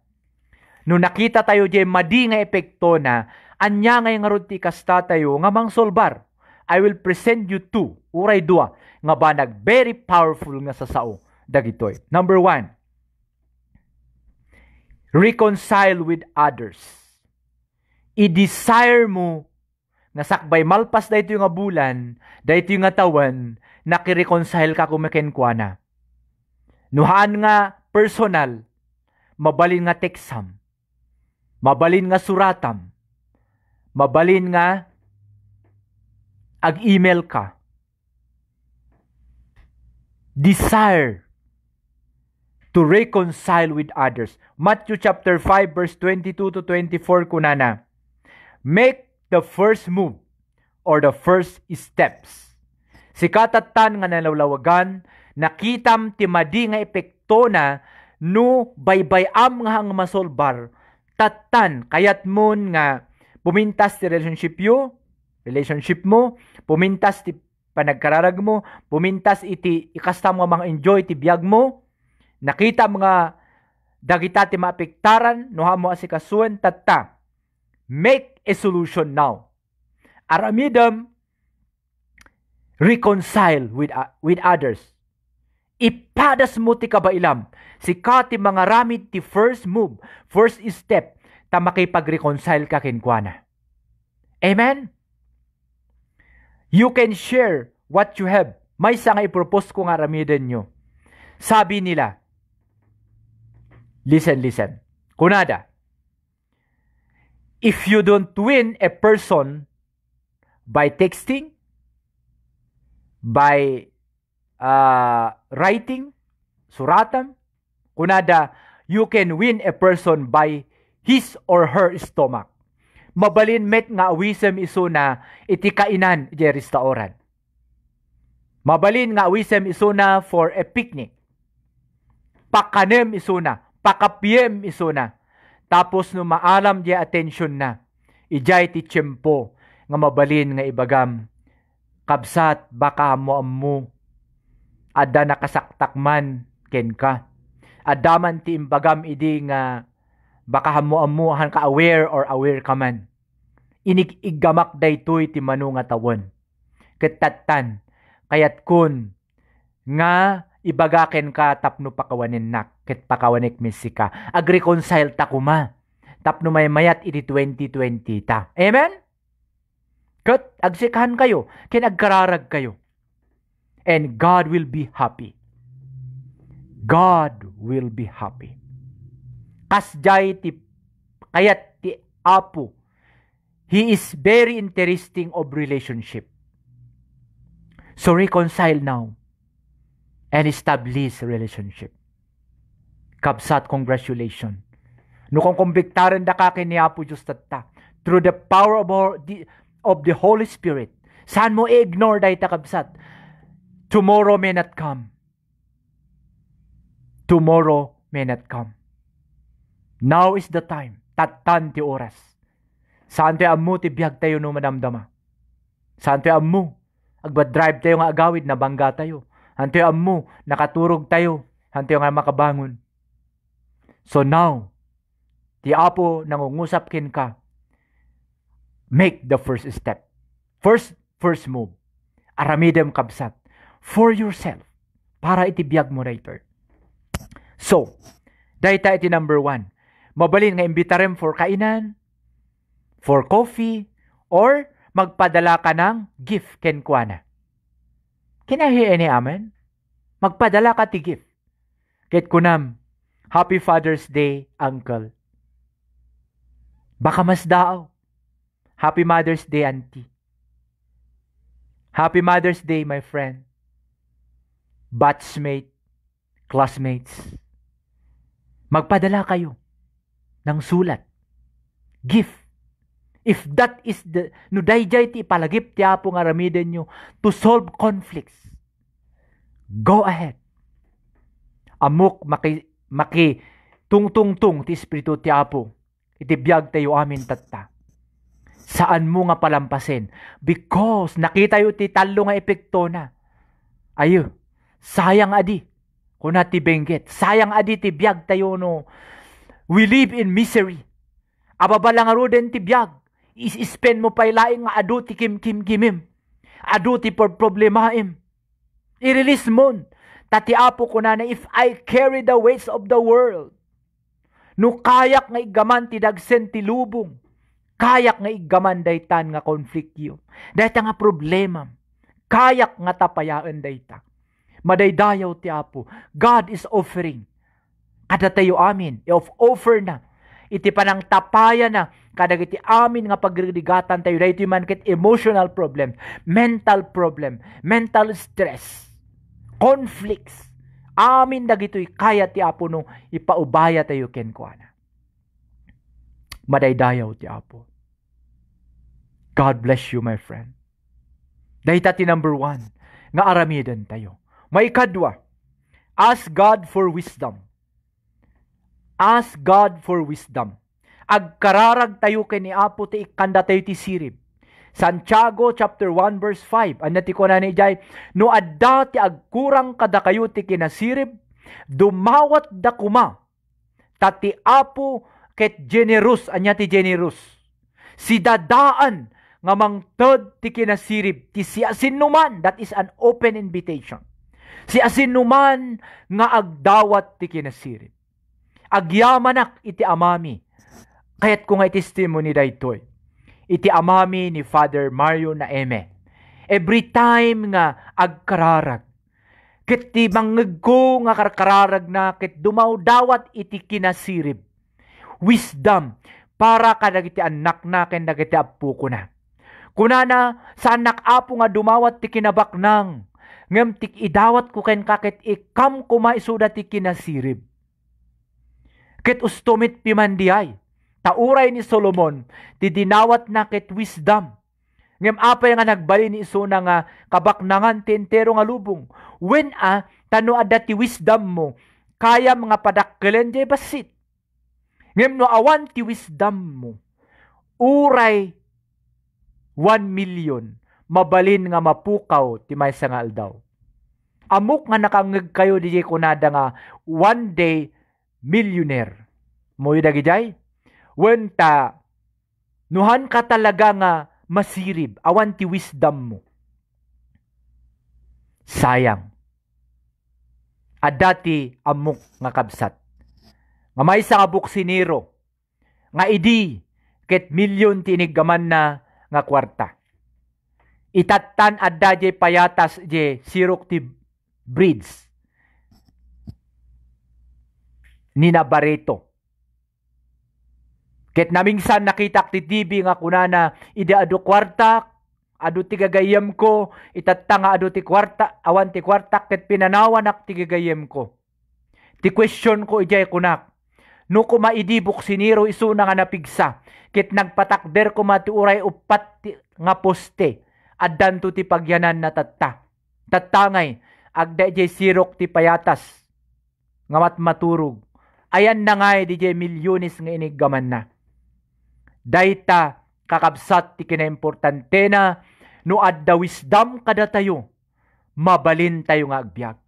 no nakita tayo di madi nga epekto na, anya nga rod ti kasta tayo nga mang solbar. I will present you two, uray dua, nga banag very powerful nga sasao dagitoy. Number 1, reconcile with others. I-desire mo nga sakbay malpas daytoy nga bulan, daytoy nga tawen, nakireconcile ka kumakenkwana. Nuhaan nga personal, mabalin nga teksam, mabalin nga suratam, mabalin nga ag-email ka. Desire to reconcile with others. Matthew chapter 5 verse 22 to 24 kunana. Make the first move or the first steps. Si katatan nga nalawlawagan, nakitam ti madi nga epekto na no baybayam nga ang masolbar, tatan kayat mon nga pumintas ti relationship mo, pumintas ti panagkararag mo, pumintas iti ikastam nga mga enjoy ti biyag mo, nakita mga dagita ti maapektaran, nuha mo asikasuan, tata, make a solution now. Aramidam, reconcile with others. Ipadas mo ti kabailam, sika ti mga ramid ti first move, first step, ta makipag-reconcile ka kenkwana. Amen? You can share what you have. May nga ipropose ko nga ramidan nyo. Sabi nila, listen. Kunada, if you don't win a person by texting, by writing, suratan, kunada, you can win a person by his or her stomach. Mabalin met nga awisem iso na iti kainan di restauran. Mabalin nga awisem iso na for a picnic. Pakanem iso na, pakapiem iso na. Tapos no maalam di attention na, ijay ti tiyempo nga mabalin nga ibagam. Kabsat baka mo ada nakasaktakman ken ka. Adaman ti imbagam idi nga baka hamu-amuhan ka aware or aware ka man. Inig-igamak daytoy ti manu nga tawon. Ketatan, kayat kun nga ibagaken ka tapno pakawanin nak, ket pakawanik misika. Agreconcile ta kuma. Tapno may mayat iti 2020 ta. Amen? Ket agsikahan kayo, ken agkararag kayo. And God will be happy. God will be happy. Kasjay ti kayat ti Apo, He is very interesting of relationship. So reconcile now and establish relationship. Kabsat, congratulations. No kung kumbiktaran da ka ni Apo Diyos tatta, through the power of the Holy Spirit, saan mo i-ignore dahi ta kabsat? Tomorrow may not come. Tomorrow may not come. Now is the time. Tatan ti oras. Saan tayo amu ti biyag tayo no madamdama? Saan tayo amu? Agba-drive tayo nga agawid na bangga tayo. Saan tayo amu? Nakaturog tayo. Saan tayo nga makabangon? So now, ti Apo nangungusap kin ka. Make the first step. First move. Aramidem kabsat. For yourself. Para itibiyag mo later. So, dahita iti number 1. Mabalin nga imbitarem for kainan, for coffee, or magpadala ka ng gift kenkwana. Kinahiya ni amen? Magpadala ka ti gift. Ket kunam, Happy Father's Day, Uncle. Baka mas daaw. Happy Mother's Day, Auntie. Happy Mother's Day, my friend. Batchmate, classmates. Magpadala kayo ng sulat, gift. If that is the, no dayjay ti ipalagip ti Apo nga aramiden nyo to solve conflicts, go ahead. Amok maki tungtungtung ti Espiritu ti Apo, iti biyag tayo amin tatta. Saan mo nga palampasin? Because nakita yo ti talo nga epekto na. Ayo, sayang adi. Kuna ti benggit. Sayang adi ti biyag tayo no. We live in misery. Ababala nga roden ti biyag. Is-spend mo pa'y laing nga adu ti kim-kim-kimim. Adu ti problemaim. I-release mo. Tati Apo ko na if I carry the weights of the world, no kayak nga igaman ti dagsen ti lubong, kayak nga igaman daytan nga konflikyo, dayta nga problema, kayak nga tapayaan dayta. Madaydayaw ti Apo. God is offering. Kada tayo amin, offer na. Iti panang tapaya na, kadag iti amin nga pagrigatan tayo, dahito man kit emotional problem, mental stress, conflicts. Amin dagito'y kaya ti Apo no, ipaubaya tayo kenkwana. Madaydayaw ti Apo. God bless you, my friend. Dahita ti number 1, nga aramidan tayo. May kadwa, ask God for wisdom. Ask God for wisdom. Agkararag tayo kay ni Apo ti ikanda tayo ti sirib. Santiago chapter 1 verse 5. Anya ti ko na ni Jai, no adda ti agkurang kada kayo ti kinasirib, dumawat da kuma. Tati Apo ket generous, anya ti generous. Si dadaan nga mangtod ti kinasirib, ti si asinuman, that is an open invitation. Si asinuman nga agdawat ti kinasirib. Agyamanak iti amami. Kaya't ko nga testimony daytoy. Iti amami ni Father Mario na eme. Every time nga agkararag. Ket ti bangeg ko nga karkararag na ket dumaw dawat iti kinasirib. Wisdom para kadag iti anak na ken dagiti apo ko na. Kunana sa anak apo nga dumawat ti kinabaknang. Ngem tik idawat ko ken kaket ikam kuma isuda ti kinasirib. Ket ustomit pimandiay. Tauray ni Solomon, ti dinawat na ket wisdom. Ngem apay nga nagbali ni iso na nga kabaknangan ti entero nga lubong. When tano adda ti wisdom mo, kaya mga padakkelen jay basit. Ngem no awan ti wisdom mo, uray 1 million, mabalin nga mapukaw ti maysa nga aldaw. Amok nga nakangeg kayo di jay kunada nga one day millionaire. Mo'y dagijay? When nuhan ka talaga nga masirib, awan ti wisdom mo. Sayang. Adati amok nga kabsat. Nga may sa nga buksinero, nga idi, ket milyon tiniggaman na nga kwarta. Itatan adda je payatas je sirok ti breeds. Ni Nabareto. Ket namingsan nakita ti TV nga kunana ida adu kwarta, adu ti gagayem ko, itatta nga adu ti kwarta, awan ti kwarta ket pinanawanak ti gagayem ko. Ti question ko ijay kunak, no kumaidibok siniro iso na nga napigsa, ket nagpatakder ko mati uray upat nga poste, addan to ti pagyanan na tatta. Tattangay, agda ijay sirok ti payatas, nga matmaturog. Ayan na nga ijay milyones nga iniggaman na. Dayta kakabsat ti kinaimportante na no adda wisdom kada tayo, mabalin tayo nga agbyag.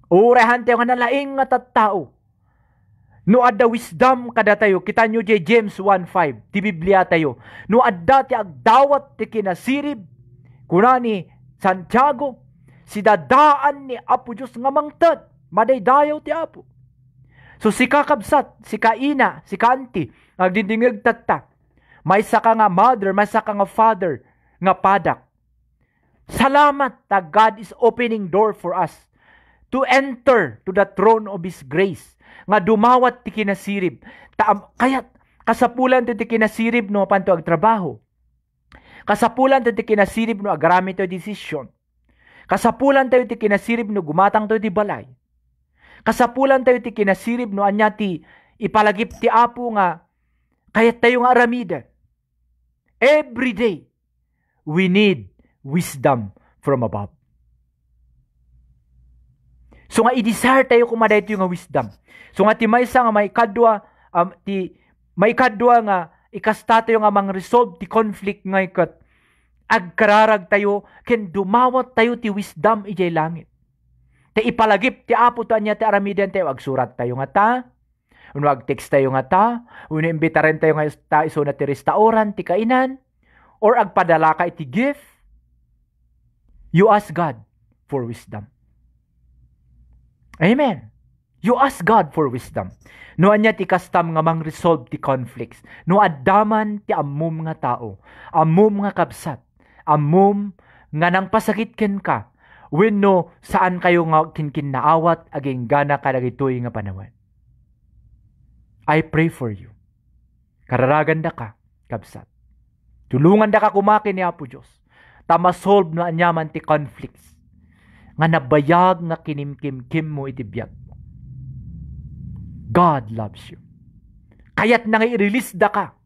Urehan tayo nga nalaing nga tattao. No adda wisdom kada tayo, kita nyo jay James 1:5, ti Biblia tayo. No adda ti agdawat ti kinasirib, kuna ni Santiago, si dadaan ni Apo Diyos nga mangtad, madaydayaw ti Apo. So si kakabsat, si kaina, si kanti, agdindingag tatta. May saka nga mother, may saka nga father, nga padak. Salamat ta God is opening door for us to enter to the throne of His grace. Nga dumawat ti kinasirib. Kayat kasapulan ti kinasirib no panto agtrabaho. Kasapulan ti kinasirib no agamit to desisyon. Kasapulan tayo ti kinasirib no gumatang to ti balay. Kasapulan tayo ti kinasirib no anya ti ipalagip ti Apo nga kayat tayo nga aramidan. Every day, we need wisdom from above. So nga i-desire tayo kumadayto yung wisdom. So nga ti maysa nga may kadwa nga ikasta tayo nga mang resolve ti conflict nga ikat agkararag tayo ken dumawat tayo ti wisdom ijay langit. Ti ipalagip ti apo ta anya ti aramidan tayo agsurat tayo nga ta. Uno ag-text tayo nga ta, uno imbitaren tayo nga ta iso na ti restauran ti kainan or agpadala ka iti gift. You ask God for wisdom. Amen. You ask God for wisdom. No anya ti kastam nga mang resolve ti conflicts. No addaman ti ammom nga tao. Ammom nga kabsat. Ammom nga nang pasakitken ka. Wenno saan kayo nga kinkin naawat aging gana kadagitoy nga panawan. I pray for you. Kararagan da ka, kabsat. Tulungan da ka kumakin ni Apo Diyos. Tamasolve na anyaman ti conflicts. Nga nabayag nga kinimkim-kim mo iti biyag mo. God loves you. Kaya't nga i-release da ka.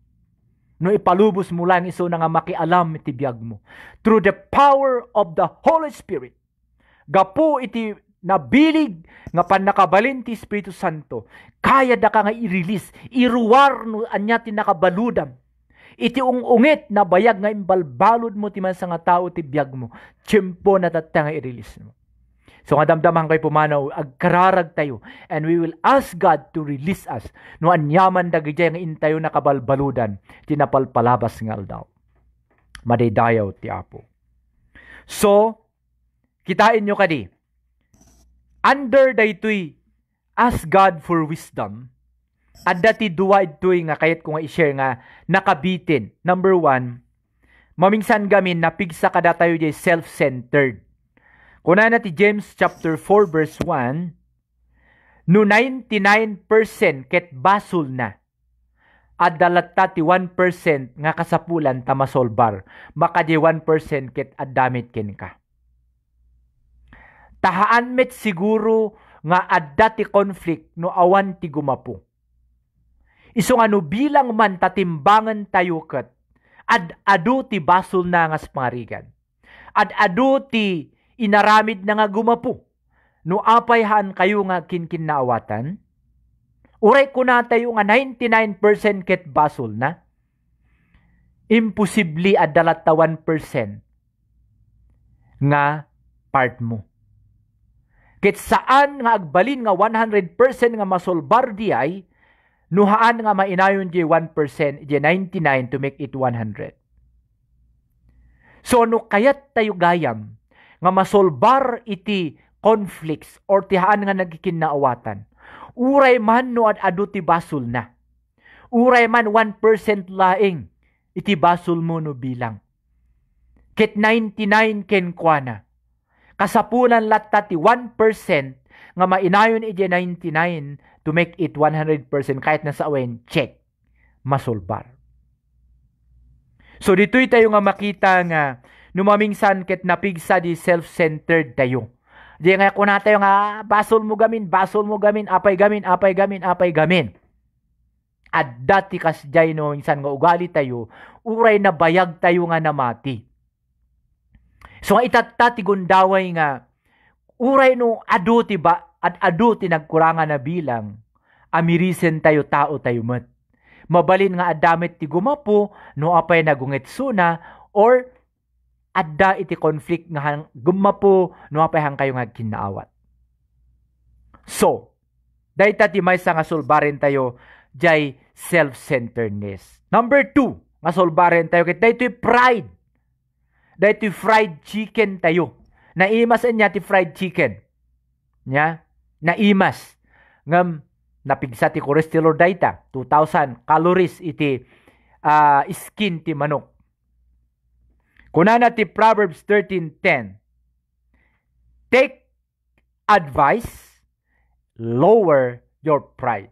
No ipalubos mo lang iso na nga makialam iti biyag mo. Through the power of the Holy Spirit. Gapu iti nabilig nga panakabalin ti Espiritu Santo. Kaya da ka nga i-release. Iruwar no anya ti nakabaludam. Iti ungungit na bayag nga imbalbalod mo ti man sa nga tao ti biyag mo. Tiyempo na tatang nga i-release mo. So nga damdaman kayo pumanaw, agkararag tayo, and we will ask God to release us. No anyaman dagijay nga intayo na kabalbaludan, tinapalpalabas nga aldaw. Madaydayaw ti Apo. So, kitain nyo kadi, under daytoy, ask God for wisdom, at dati duwa ito'y nga kayat ko nga i-share nga nakabitin. Number 1, mamingsan gamin napigsa kada tayo jay self-centered. Kuna na ti James chapter 4 verse 1, no 99% ket basol na, at dalata ti 1% nga kasapulan tamasolbar, maka di 1% ket adamit ken ka. Tahaan met siguro nga adda ti conflict no awan ti gumapo. Iso nga no bilang man tatimbangan tayo ket adu ti basol na nga pangarigan. Adu ti inaramid na nga gumapo. No apayhan kayo nga kinkin naawatan. Uray ko na tayo nga 99% ket basol na. Imposible adalat ta 1% nga part mo. Ket saan nga agbalin nga 100% nga masolbar di ay, nuhaan nga mainayon di 1%, di 99 to make it 100. So no kayat tayo gayam, nga masolbar iti conflicts or tihaan nga nagkikinaawatan. Uray man no adu ti basol na. Uray man 1% laing iti basol mo no bilang. Ket 99 ken kuana. Kasapulan latta ti 1% nga mainayon iti 99 to make it 100% kahit nasa awen check masolbar. So dito'y tayo nga makita nga numamingsan ket napigsa di self-centered tayo. Di nga kuna tayo nga basol mo gamin, apay gamin. At dati kasjay no insan nga ugali tayo, uray na bayag tayo nga namati. So nga itatta ti gundaway nga uray no adu ti ba at adu ti nagkurangan na bilang amirisen tayo tao tayo met. Mabalin nga adamit ti gumapo no apay nagungetsuna or adda iti conflict nga gumapo no apay hang kayo nga kinaawat. So, dayta ti maysa nga solbarin tayo jay self-centeredness. Number 2, nga solbarin tayo ket daytoy pride. Daytoy fried chicken tayo. Naimas niya ti fried chicken. Nya, naimas ngam napigsa ti cholesterol dayta 2,000 calories iti skin ti manok. Kunana ti Proverbs 13:10. Take advice, lower your pride.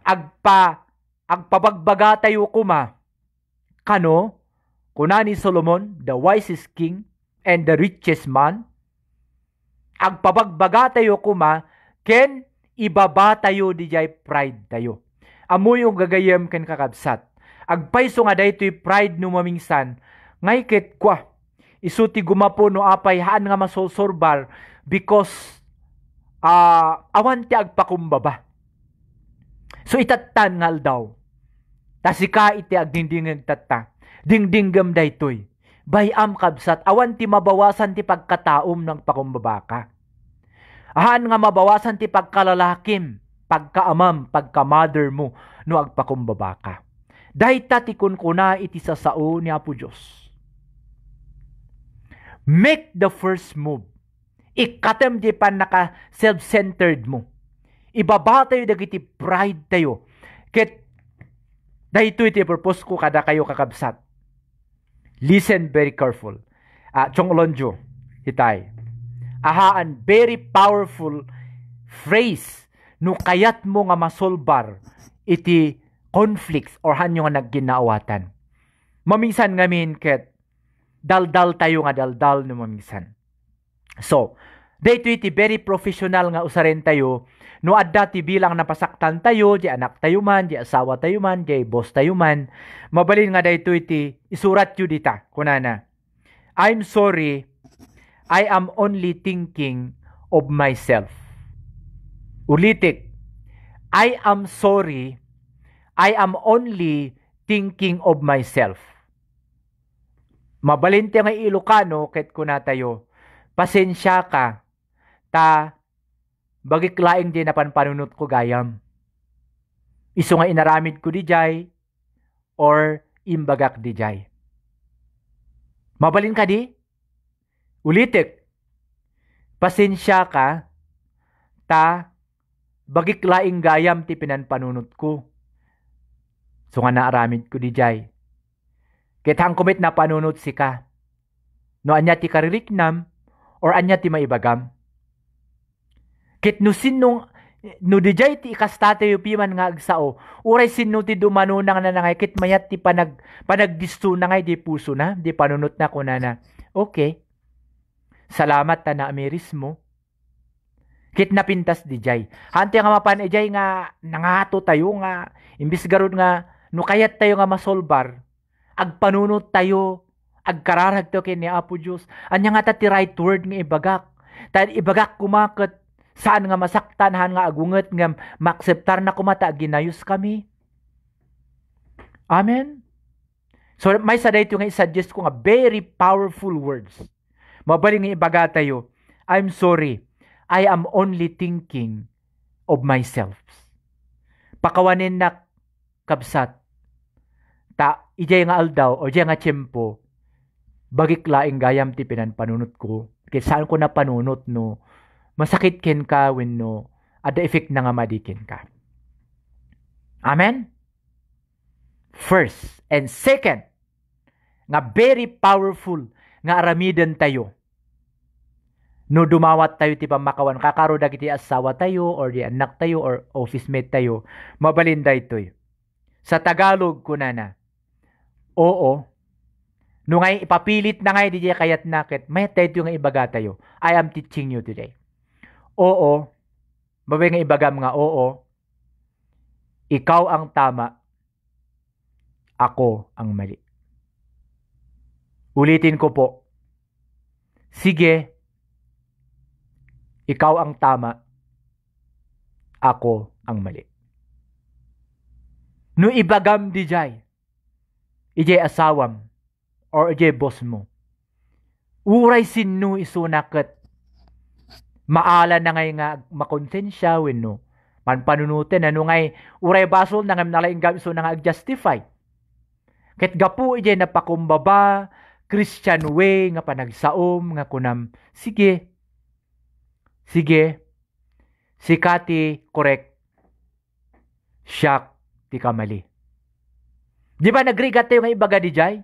Agpabagbaga tayo kuma. Kano? Kunani Solomon, the wisest king and the richest man. Agpabagbaga tayo kuma, ken ibaba tayo di jay pride tayo. Amo yung gagayam ken kakabsat. Agpayso nga daytoy pride no mamingsan. Ngay ket kwa. Isuti gumapo no apay haan nga masolsorbar because awan ti agpakumbaba. So itatan ngal daw. Tasika iti agdingdingag tata. Dingdinggam daytoy. Bayam kabsat awan ti mabawasan ti pagkataom ng pakumbaba ka. Ahan nga mabawasan ti pagkalalakim, pagkaamam, pagka-mother mo no agpakumbaba ka. Dayta ti kunkuna iti sasao ni Apo Diyos. Make the first move. Ikatem di pa naka self-centered mo. Ibaba tayo dagiti pride tayo. Ket dahito iti purpose ko kada kayo kakabsat. Listen very careful. Chong Olonjo, hitay. Ahaan very powerful phrase no kayat mo nga masolbar iti conflicts or hanyo nga nagginawatan. Mamingsan ngamin ket daldal tayo nga daldal no mamingsan. So, dayto iti very professional nga usaren tayo no adda ti bilang napasaktan tayo, di anak tayo man, di asawa tayo man, di boss tayo man. Mabalin nga dayto iti isurat yu dita kunana. I'm sorry, I am only thinking of myself. Ulitik. I am sorry, I am only thinking of myself. Mabalinte nga Ilocano ket kuna tayo. Pasensya ka. Bagiklaing di napanpanunot ko gayam. Isu nga inaramid ko di jay or imbagak di jay. Mabalin ka di? Ulitik. Pasensya ka. Bagiklaing gayam ti pinanpanunot ko. So nga naaramid ko di jay. Kitang kumit na panunot si ka. No anya ti kaririknam or anya ti maibagam. Kit no sinong no di jay ti ikastate yu piman nga agsao. Uray sino ti dumanunang na nangay kit mayat ti panagdisto na ngay di puso na. Di panunot na kunana. Okay. Salamat ta na ameris mo. Kit napintas di jay. Hante nga mapan jay nga nangato tayo nga imbis garod nga no kayat tayo nga masolbar. Agpanunot tayo, agkararag tayo kini Apo Diyos. Anya nga ta ti right word nga ibagak. Tad ibagak kumakat, saan nga masaktan, han nga agunget nga makseptar na kumata, ginayos kami. Amen? So may sa dayto nga i-suggest ko nga very powerful words. Mabaling nga ibaga tayo, I'm sorry, I am only thinking of myself. Pakawanin na kabsat, ijay nga aldaw o ijay nga tiyempo bagiklaing gayam ti pinanpanunot ko kaya saan ko na panunot no masakit ken ka when no ada effect na nga madikin ka. Amen? First and second nga very powerful nga aramidan tayo no dumawat tayo ti pamakawan kakaro dagiti asawa tayo or di anak tayo or office mate tayo mabalin daytoy sa Tagalog kunana. Oo. No ngay ipapilit na ngay DJ kayat nakit, may tayo nga ibaga tayo. I am teaching you today. Oo. Babay nga ibagam nga oo. Ikaw ang tama. Ako ang mali. Ulitin ko po. Sige. Ikaw ang tama. Ako ang mali. No ibagam DJ. Ijay asawam or ijay boss mo. Uray sino isunakat. Maala na ngay nga makonsensya wenno. Panpanunutin ano ngay uray basol na ngay nalaing gam iso na nga justify. Ket gapu ijay napakumbaba Christian way nga panagsaom nga kunam sige. Sige. Sikati correct. Siyak ti kamali. Di ba nagrigat tayo nga ibaga di jay?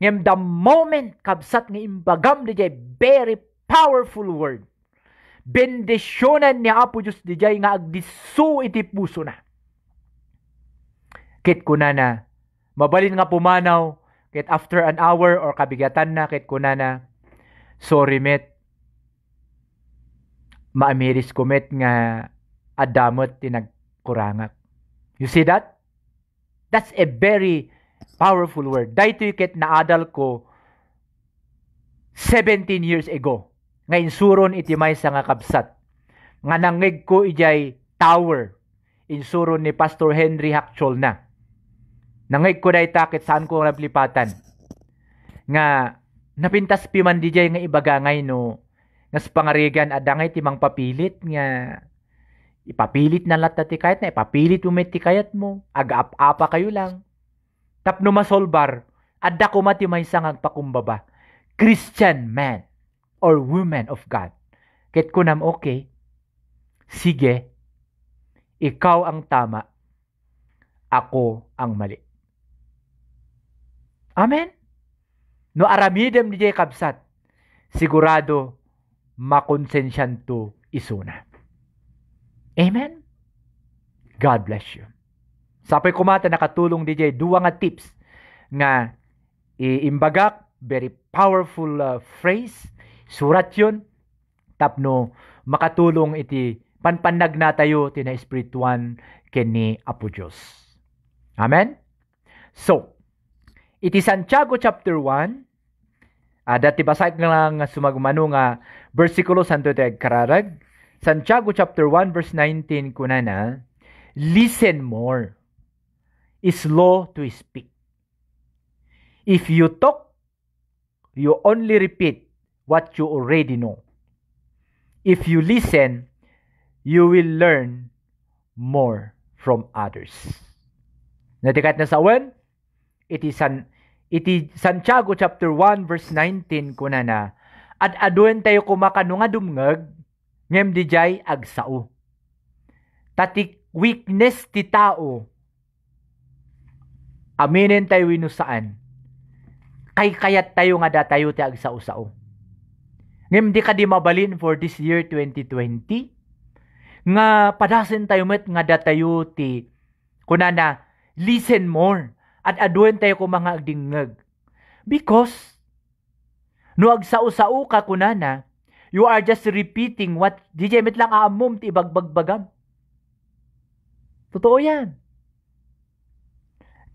Ngem the moment kabsat nga imbagam di jay, very powerful word. Bendisyonan ni Apo Diyos di jay nga agdisu iti puso na. Kit kunana, mabalin nga pumanaw, kit after an hour or kabigatan na, kit kunana, sorry met, maamiris ko met nga adamot tinagkurangak. You see that? That's a very powerful word. Dahito ket naadal ko 17 years ago. Ngayon suron iti maysa nga kabsat. Nga nangeg ko ijay tower. Insuron ni Pastor Henry Hakchol na. Nangeg ko dahi takit saan ko naplipatan. Nga napintas piman dijay nga ibagangay no. Nga sa pangarigan adangay timang papilit nga ipapilit na lahat na tikayat na ipapilit mo may tikayat mo. Aga-apa kayo lang. Tapno masolbar adda ko mati may sangag pakumbaba. Christian man or woman of God. Ket ko nam okay. Sige. Ikaw ang tama. Ako ang mali. Amen? No aramidem ni kabsat, sigurado makonsensyan to isuna. Amen? God bless you. Sapay kumata nakatulong DJ duwa nga tips nga iimbagak, very powerful phrase, surat yun, tapno makatulong iti panpanag na tayo tina espirituan kini Apo Diyos. Amen? So, iti Santiago chapter 1, dati basay nga lang sumagmano nga versikulo santo tayo kararag. Santiago chapter 1 verse 19 kunana, listen more, slow to speak. If you talk, you only repeat what you already know. If you listen, you will learn more from others. Natikat na sa awan, iti Santiago chapter 1 verse 19 kunana, at aduen tayo kumakano nga dumngag, ngem dijay agsao. Tatik weakness ti tao, aminin tayo winusaan, kay kayat tayo nga datayo ti agsao-sao. Ngem di ka di mabalin for this year 2020, nga padasen tayo met nga datayo ti, kunana, listen more, at aduen tayo ko mga agdingag. Because, no agsao-sao ka kunana, you are just repeating what DJ met lang aamom ti ibagbagbagam. Totoo yan.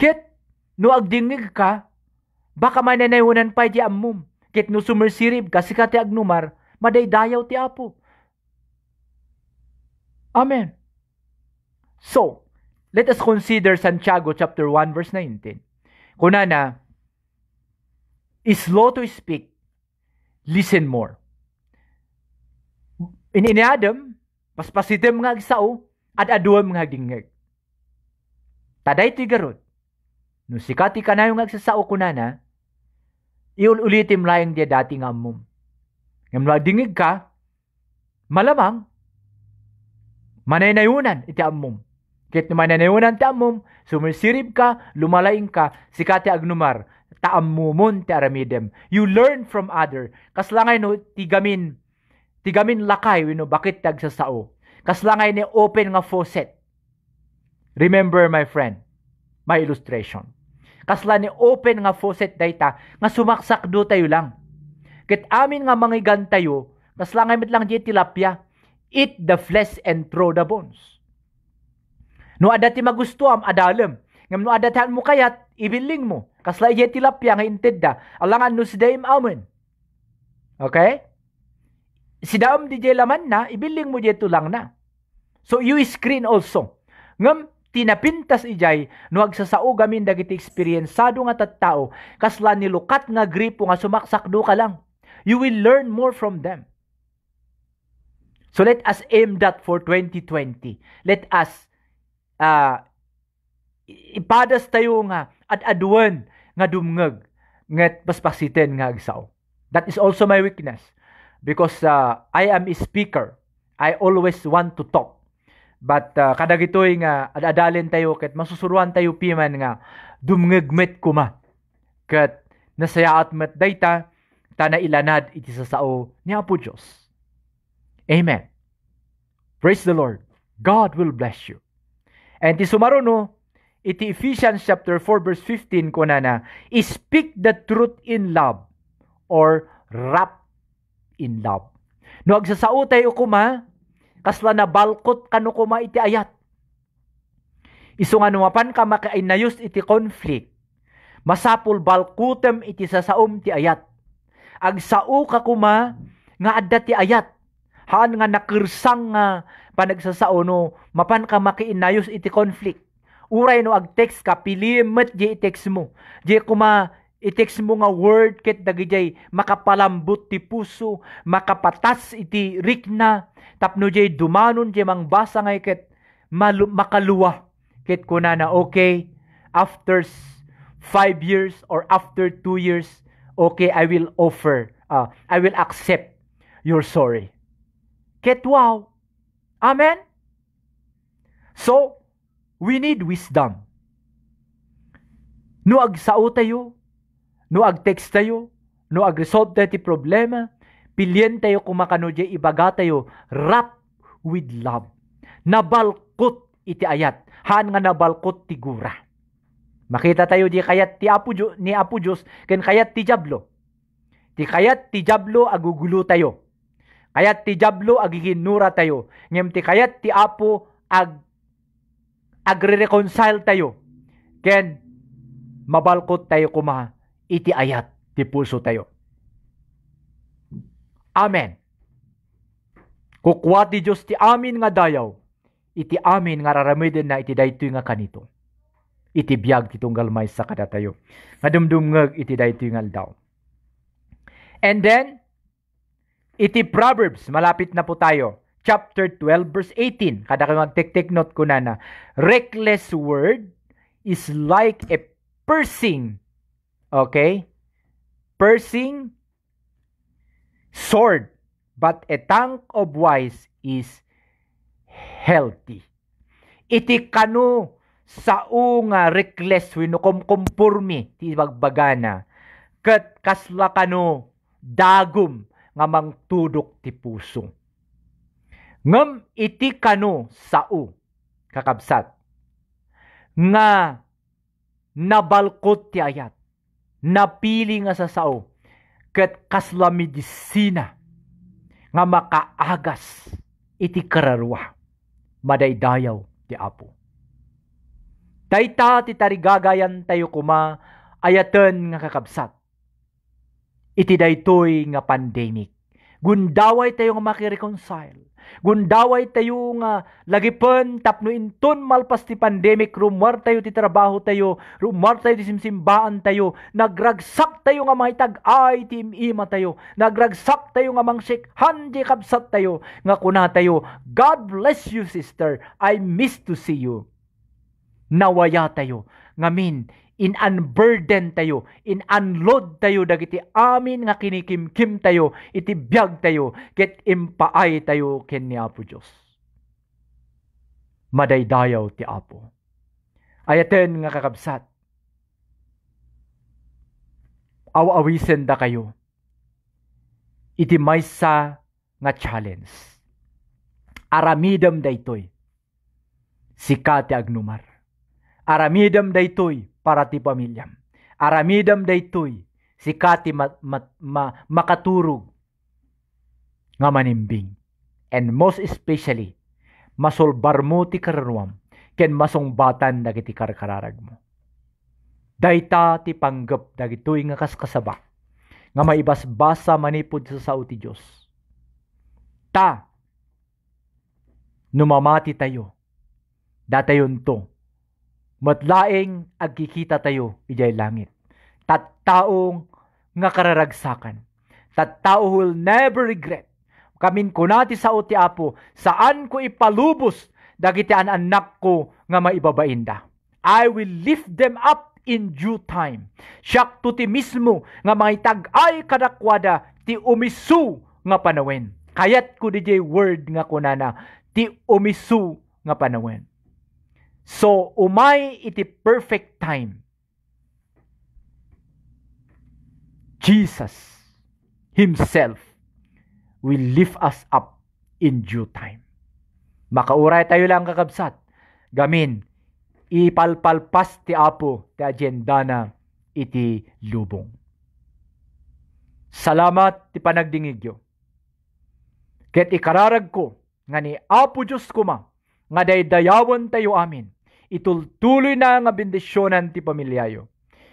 Ket, no agdingig ka, baka mananayunan pa di amom. Ket no sumersirib ka, sikati agnumar, madaydayaw ti Apo. Amen. So, let us consider Santiago chapter 1 verse 19. Kunana, slow to speak, listen more. Iniadam, paspasitem nga agsao, at aduam nga agdingag. Taday ti garod. No sikati ka na yung agsasao kunana, iulitim layang dia dati nga amom. Ngam no agdingig ka, malamang, manayunan iti amom. Kit naman nanayunan ti amom, sumirsirib ka, lumalaing ka, sikati agnumar, taamumon ti aramidem. You learn from other. Kaslangay no, tigamin lakay, no, bakit tagsasao. Kaslangay ni open nga faucet. Remember my friend, my illustration. Kasla ni open nga faucet dayta, nga sumaksak do tayo lang. Kit amin nga mangigan tayo, kaslangay mit lang di tilapia, eat the flesh and throw the bones. No adati magusto am adalem. Ngam no adatan mo kayat, ibiling mo. Kasla ije tilapia nga intedda. Alangan no sidaim amen. Okay? Sidaam di jay laman na, ibiling mo dito lang na. So you screen also. Ngam, tinapintas ijay, no agsasao gamin dagiti eksperyensado nga tattao, kasla nilukat nga gripo nga sumaksakdo ka lang. You will learn more from them. So let us aim that for 2020. Let us ipadas tayo nga at aduan nga dumngeg ngat paspasiten nga agsaw. That is also my weakness. Because I am a speaker. I always want to talk. But kadagitoy nga adalin tayo ket masusuruan tayo piman nga dumngegmet kuma. Ket nasayaat met dayta tana ilanad iti sasao ni Apo Dios. Amen. Praise the Lord. God will bless you. And ti sumaruno iti Ephesians chapter 4 verse 15 kunana, speak the truth in love or wrap in love. No agsasao tayo kuma, kasla na balkot kano kuma iti ayat. Isu nga numapan ka makainayos iti conflict. Masapul balkutem iti sasaom ti ayat. Agsao ka kuma nga adda ti ayat. Haan nga nakirsang nga panagsasao no mapan ka makiinayos iti conflict. Uray no ag-text ka, pilimet di i-text mo. Di kuma i-text mo nga word ket dagijay makapalambot ti puso, makapatas iti rikna, tapno jay dumanon jay mangbasa ngay ket makaluwa. Ket kuna na okay, after 5 years or after 2 years, okay, I will accept your sorry. Ket wow. Amen? So, we need wisdom. No agsao tayo, no ag-text tayo, no ag-resolve tayo ti problema, pilyen tayo kumakano jay ibaga tayo, wrap with love. Nabalkot iti ayat. Haan nga nabalkot ti gura. Makita tayo di kayat ti ni Apo Diyos, ken kayat ti Diablo. Ti kayat ti Diablo agugulo tayo. Kayat ti Diablo agiginura tayo. Ngem ti kayat ti Apo agre-reconcile tayo. Ken mabalkot tayo kuma iti ayat ti puso tayo. Amen. Kukwa ti Diyos ti amin nga dayaw. Iti amin nga raramiden na iti daytoy nga kanito. Iti biyag ti tunggal may sa kadatayo. Nga dumdumngag iti daytoy nga aldaw. And then, iti Proverbs, malapit na po tayo. Chapter 12, verse 18. Kada kayo mag-take note ko na reckless word is like a piercing, okay? Piercing sword, but a tongue of wise is healthy. Iti kano sao nga reckless wenno kumpormi ti bagbagana ket kasla kano dagom nga mangtudok ti puso. Ngem iti kano sao kakabsat nga nabalkot ti ayat, napili nga sa sao ket kasla medisina nga makaagas iti kararwa. Madaydayaw ti Apo. Dayta ti tarigagayan tayo kuma ayaten nga kakabsat. Iti daytoy nga pandemic. Gundaway tayo nga makireconcile. Gundaway tayo nga lagipen tapno inton malpas ti pandemic, rumar tayo ti trabaho tayo, rumar tayo ti simsimbaan tayo, nagragsak tayo nga mahitag-ay ti ima tayo, nagragsak tayo nga mangsikhan di kabsat tayo, nga kuna tayo, God bless you sister, I miss to see you. Nawaya tayo, ngamin, in-unburden tayo, in-unload tayo, dagiti amin nga kinikimkim tayo, iti biyag tayo, ket impaay tayo ken ni Apo Diyos. Madaydayaw ti Apo. Ayaten nga kakabsat. Aw-awisen da kayo. Iti maysa nga challenge. Aramidem daytoy. Sika ti agnumar. Aramidem daytoy para ti pamilyam. Aramidam daytoy sika ti makaturog nga manimbing. And most especially, masolbar mo ti kararwam ken masungbatan dagiti karkararag mo. Dayta ti panggep dagitoy nga kaskasaba nga maibasbasa manipod sa sao ti Dios. Ta numamati tayo. Datayon to. Matlaeng agkikita tayo ijay langit. Tattaong nga kararagsakan. Tattao who will never regret. Kamin ko nati sa ti Apo, saan ko ipalubos dagiti anak ko nga maibabainda. I will lift them up in due time. Siyak to ti mismo nga maitag-ay kadakwada ti umisu nga panawen. Kayat ko dijay word nga kunana, ti umisu nga panawen. So, umay iti perfect time. Jesus Himself will lift us up in due time. Makauray tayo lang kakabsat. Gamin, ipalpalpas ti Apo ti agenda na iti lubong. Salamat ti panagdingigyo. Ket ikararag ko nga ni Apo Diyos kuma nga daydayawan tayo amin. Itultuloy na nga bendisyonan ti pamilyayo.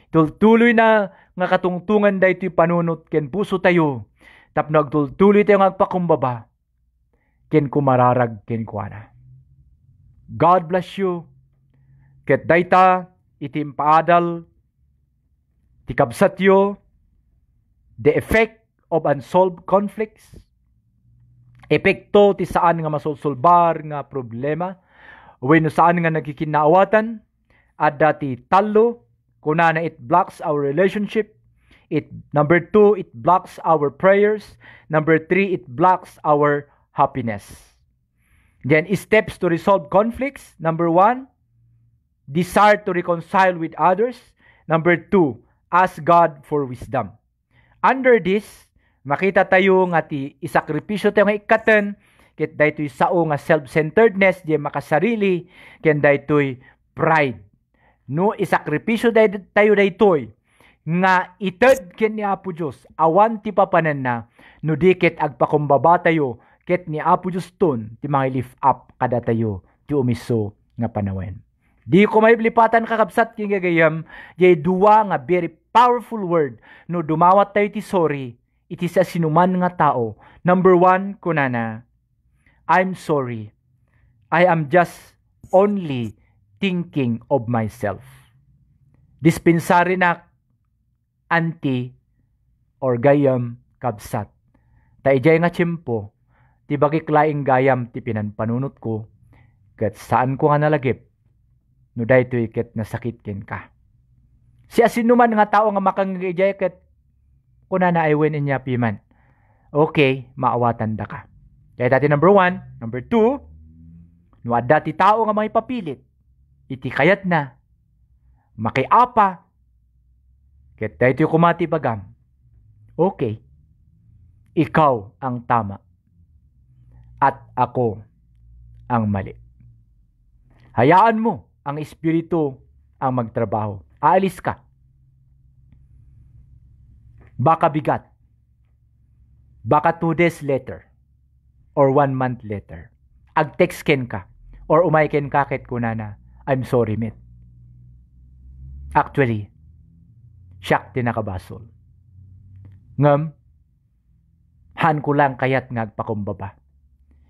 Itultuloy na nga katungtungan da ito'y panunot ken puso tayo. Tapno agtultuloy tayo nga agpakumbaba. Ken kumararag ken kuana. God bless you. Ket dayta iti impaadal ti kabsatyo the effect of unsolved conflicts. Epekto ti saan nga masolsolbar nga problema. Wenno saan nga nagkikinaawatan. At dati talo. Kunana it blocks our relationship. Number 2, it blocks our prayers. Number 3, it blocks our happiness. Then steps to resolve conflicts. Number 1, desire to reconcile with others. Number 2, ask God for wisdom. Under this, makita tayo nga ti isakripisyo tayo nga ikaten, ket daytoy sao nga self-centeredness, di makasarili, ken daytoy pride. No, isakripisyo tayo daytoy, nga ited ken ni Apo Diyos, awan ti papanan na, no dikit agpakumbaba tayo, ket ni Apo Diyos ton, ti mga lift up kada tayo, ti umiso nga panawen. Di ko may lipatan kakabsat king gagayam, jay duwa nga very powerful word, no dumawat tayo ti sorry, iti sa sinuman nga tao. Number 1, kunana, I'm sorry. I am just only thinking of myself. Dispensary na anti or gayam kabsat. Taijay nga tiyempo, ti bagiklaing gayam ti pinanpanunot ko, ket saan ko nga nalagip, no daytoy ket nasakit ken ka. Si asinuman nga tao nga makangigay ket kunana ay wen inya piman. Okay, maawatan da ka. Kaya dati number 1, number 2, no adda ti tao nga may papilit, iti kayat na, makiapa, ket daytoy kumati bagam. Okay, ikaw ang tama, at ako ang mali. Hayaan mo ang espiritu ang magtrabaho. Aalis ka. Baka bigat. Baka 2 days later or 1 month later. Ag-text ken ka or umay ken ka ket kunana, I'm sorry, met. Actually, siyak ti nakabasol. Ngam, han ko lang kayat ngagpakumbaba.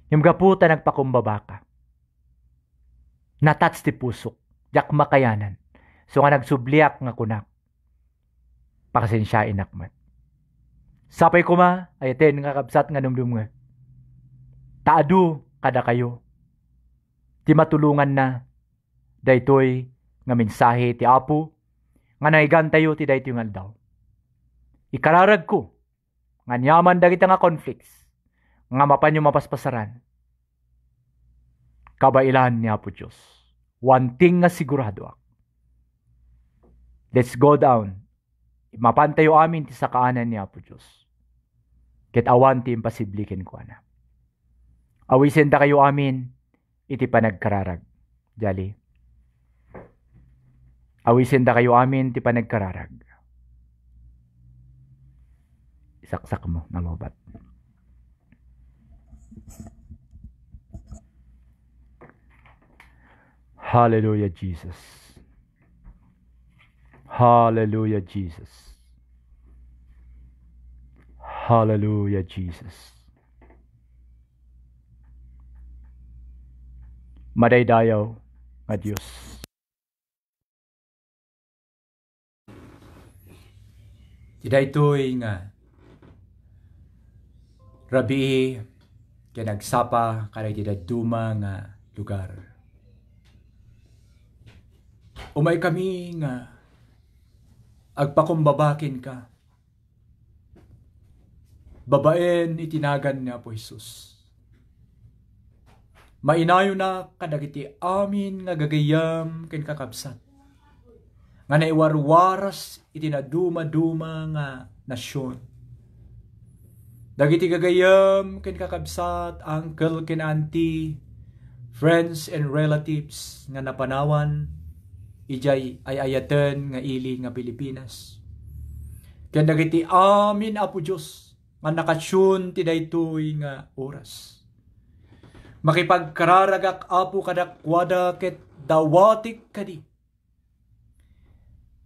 Yung gaputa nagpakumbaba ka. Natats ti pusok. Jak makayanan. So nga nagsubliak nga kunak. Pakasensyain akmat. Sapay ko ma, ayaten nga kabsat nga numdum nga. Taadu kada kayo. Ti matulungan na. Daytoy nga mensahe ti Apo. Nga naigan tayo ti daytoy nga daw. Ikararag ko. Nga nyaman dagita nga conflicts. Nga mapanyo mapaspasaran. Kabailan ni Apo Diyos. One thing nga sigurado ako. Let's go down. Mapantayo amin ti sa kaanan ni Apo Diyos. Ket awan ti impasibliken ko na. Awisen da kayo amin, iti panagkararag. Jali. Awisen da kayo amin, ti panagkararag. Isaksak mo, namobat. Hallelujah, Jesus. Hallelujah, Jesus. Hallelujah, Jesus. Madaydayaw nga Diyos. Tidaytoy nga rabi kaya nagsapa kanay tidaduma nga lugar. Umay kami nga agpakumbabakin ka. Babaen itinagan niya po Jesus. Mainayo na kadagiti amin nga gagayam ken kakabsat. Nga naiwarwaras itinaduma-duma nga nasyon. Dagiti gagayam ken kakabsat, uncle ken auntie, friends and relatives nga napanawan, ijay ay ayaten nga ili nga Pilipinas. Ken dagiti amin Apo Dios nga nakasyon ti daytoy nga oras. Makipagkararagak Apo kadakwada ket dawatik kadi.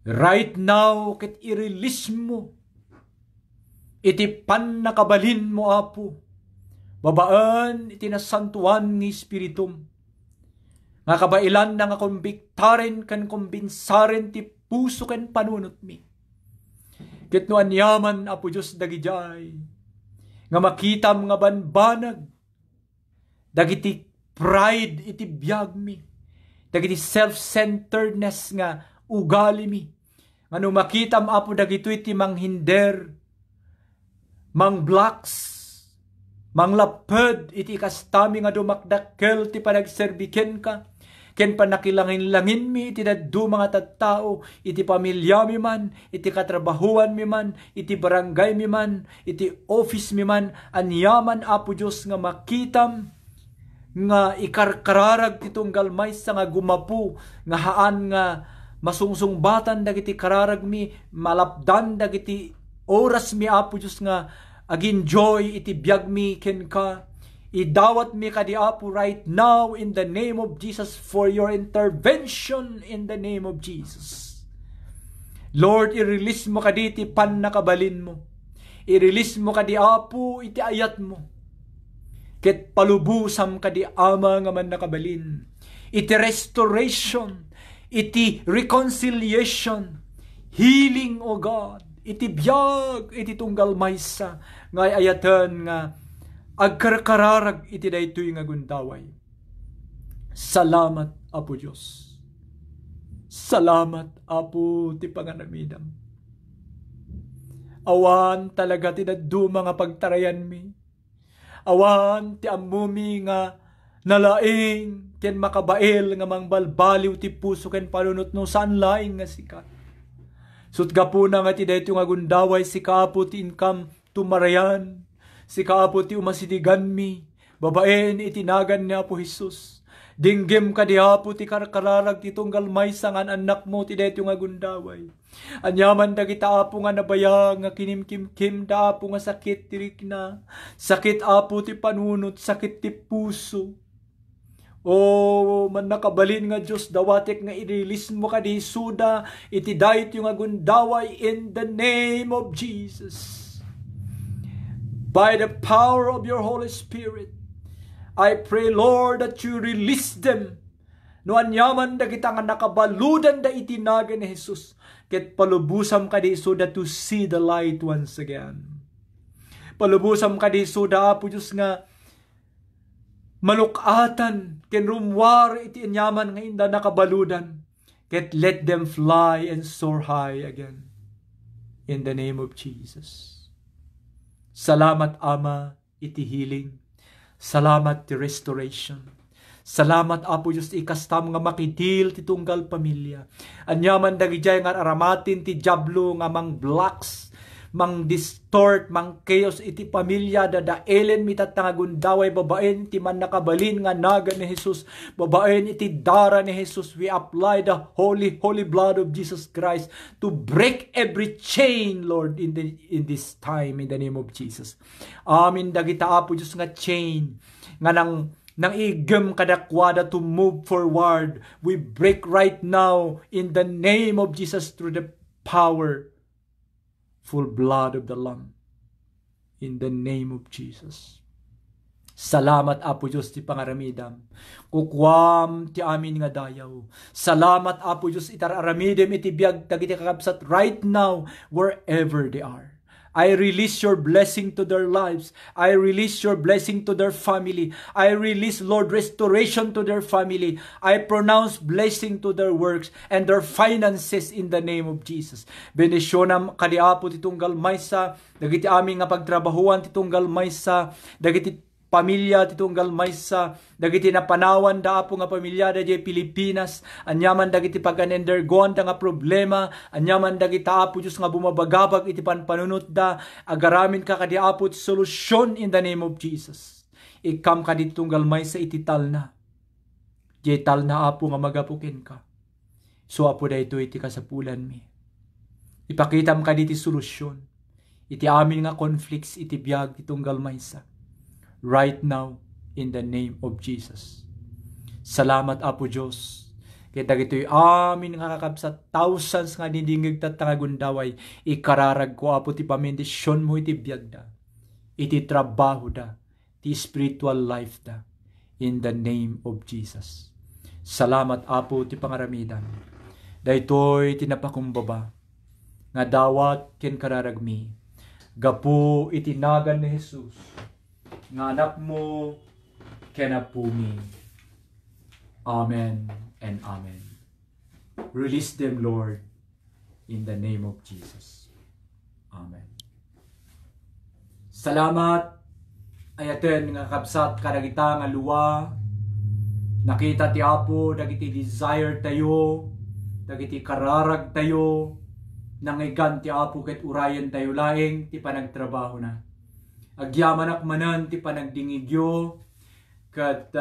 Right now, ket i-release mo. Iti nakabalin mo, Apo. Babaan, iti nasantuan ng Espiritum. Nga kabailan na nga kumbiktaren kan kumbinsaren ti puso kan panunot mi. Ket no anyaman, Apo Diyos, dagijay. Nga makitam nga banbanag. Dagiti pride iti biyag mi. Dagiti self-centeredness nga ugali mi. Nga no makitam, Apo, dagito iti manghinder, mangblocks, manglaped iti kastami nga dumakdakkel ti panagserbiken ka. Ken panakilangin-langin mi iti daddu mga tattao, iti pamilya mi man, iti katrabahuan mi man, iti barangay mi man, iti office mi man, anyaman, Apo Diyos, nga makitam, nga ikarkararag titong galmaysa nga gumapu, nga haan nga masungsungbatan dagiti kararag mi, malapdan dagiti oras mi, Apo Diyos, nga aginjoy iti biyag mi ken ka. Idawat mi kadi, Apo, right now in the name of Jesus for your intervention in the name of Jesus. Lord, i-release mo kadi iti nakabalin mo. I-release mo kadi, Apo, iti ayat mo. Ket palubusam kadi, Ama, nga man nakabalin. Iti restoration, iti reconciliation, healing, O God. Iti biyag, iti tunggal maysa, nga ayatan nga agkarkararag iti daytoy nga gundaway. Salamat, Apo Diyos. Salamat, Apo, ti panganamidam. Awan talaga ti daddu mga pagtarayan mi. Awan ti ammumi nga nalaing ken makabael nga mangbalbaliw ti puso ken panunot no saan laing nga sikat. Sutgapuna nga ti daytoy nga gundaway si Kaapo ti income tumarayan. Si Kaapo ti umasidigan mi, babaen itinagan ni Apo Jesus. Dinggem ka di, Apo, ti karkararag ti tunggal maysa nga anak mo ti deto nga gundaway. Anyaman dagita, Apo, nga nabaya nga kinimkim da, Apo, nga sakit tirik na. Sakit, Apo, ti panunot, sakit ti puso. O man nakabalin nga Diyos, dawatek nga i-release mo ka di suda, iti dayto nga gundaway in the name of Jesus. By the power of your Holy Spirit, I pray, Lord, that you release them. No anyaman da kita nga nakabaludan da itinaga ni Jesus, ket palubusam ka di suda to see the light once again. Palubusam ka di suda, Apo Diyos, nga malukatan, ken rumwar iti anyaman nga inda nakabaludan, ket let them fly and soar high again. In the name of Jesus. Salamat, Ama, iti healing. Salamat ti restoration. Salamat, Apo Diyos, ikastam nga makidil ti tunggal pamilya. Anyaman dagijay nga aramatin ti diablo nga mang blocks, mang distort, mang chaos iti pamilya, dadaelen mitat nga gundaway, babaen ti man nakabalin nga naga ni Jesus, babaen iti dara ni Jesus. We apply the holy blood of Jesus Christ to break every chain, Lord, in this time, in the name of Jesus. Amin dagita, Apo Diyos, nga chain nga nang igem kadakwada to move forward. We break right now in the name of Jesus through the power full blood of the Lamb. In the name of Jesus. Salamat, Apo Diyos, ti pangaramidam. Kukwam ti amin nga dayaw. Salamat, Apo Diyos, itararamidem iti biyag dagiti kakabsat right now wherever they are. I release your blessing to their lives. I release your blessing to their family. I release, Lord, restoration to their family. I pronounce blessing to their works and their finances in the name of Jesus. Bendisyonam kadiapo titunggal maysa, dagiti aming nga pagtrabahuan titunggal maysa, dagiti pamilya titunggal maysa, dagiti napanawan da apo nga pamilya da di Pilipinas, anyaman dagiti pag-undergoan da nga problema, anyaman dagiti apo Diyos nga bumabagabag iti panpanunot da, agaramin ka kadi apo ti solusyon in the name of Jesus. Ikam kadi titunggal maysa iti talna, di talna apo nga magapukin ka. So apo da ito iti kasapulan mi. Ipakitam kadi ti solusyon, iti amin nga conflicts iti biyag titunggal maysa. Right now, in the name of Jesus. Salamat, Apo Diyos. Kaya dagitoy amin nga kakabsat thousands nga dindingig nga gundaway ikararag ko apo ti pamendisyon mo iti biyag da. Iti trabaho da. Ti spiritual life da. In the name of Jesus. Salamat apo ti pangaramidan. Daytoy tinapakumbaba nga dawat ken kararagmi. Gapu itinagan ni Jesus. Nga anak mo ken apumi. Amen and amen. Release them, Lord, in the name of Jesus. Amen. Salamat ayaten nga kabsat kadagita nga luwa. Nakita ti Apo dagiti desire tayo, dagiti kararag tayo, nangigan ti Apo ket urayan tayo laeng ti panagtrabaho na. Agyaman akmanan ti panagdingigyo ket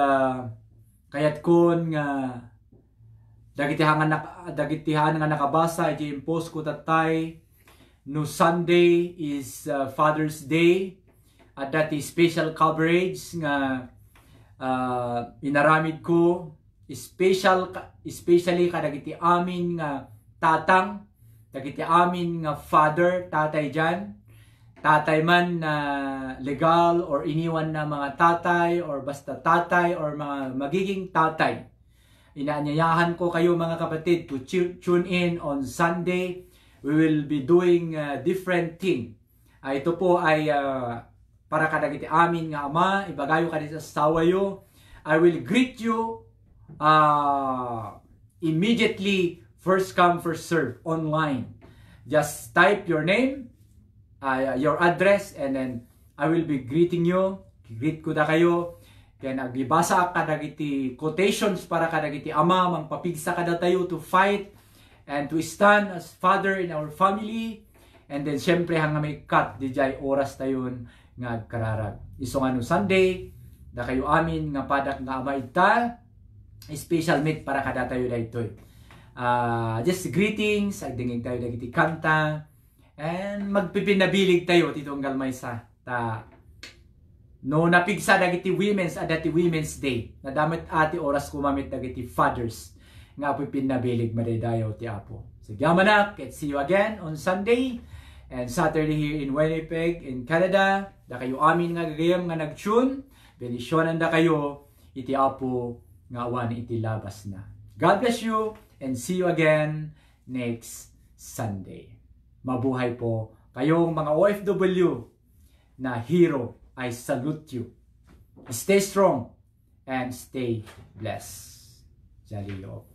kayat kon nga dagitihan nga nakabasa iti impose ko tatay no Sunday is Father's Day at dati special coverage nga inaramid ko especially kadagiti amin nga tatang dagiti amin nga father tatay dyan tatay man na legal or iniwan na mga tatay or basta tatay or mga magiging tatay. Inaanyayahan ko kayo mga kapatid to tune in on Sunday. We will be doing different thing. Ito po ay para kadagiti amin nga ama, ibagayo ka sa sawayo. I will greet you immediately, first come first serve online. Just type your name, your address, and then I will be greeting you. Greet ko da kayo. Kaya nagbibasa kadagiti quotations para kadagiti ama, mangpapigsa kada tayo to fight and to stand as father in our family. And then syempre hanga may cut dijay oras tayon nga kararag. Iso nga no Sunday, da kayo amin nga padak nga ama ita, special meet para kada tayo daytoy. Just greetings, agdingig tayo dagiti kanta, and magpipinabilig tayo titong galmaysa ta no napigsa dagiti women's adati Women's Day na damit ati oras kumamit dagiti fathers nga pipinabilig madaydayo ti Apo. So yamanak, let's see you again on Sunday and Saturday here in Winnipeg in Canada. Da kayo amin nga gagayam nga nagtune, benisyonan da kayo iti Apo nga awan iti labas na. God bless you and see you again next Sunday. Mabuhay po kayong mga OFW na hero. I salute you. Stay strong and stay blessed. Jalilo.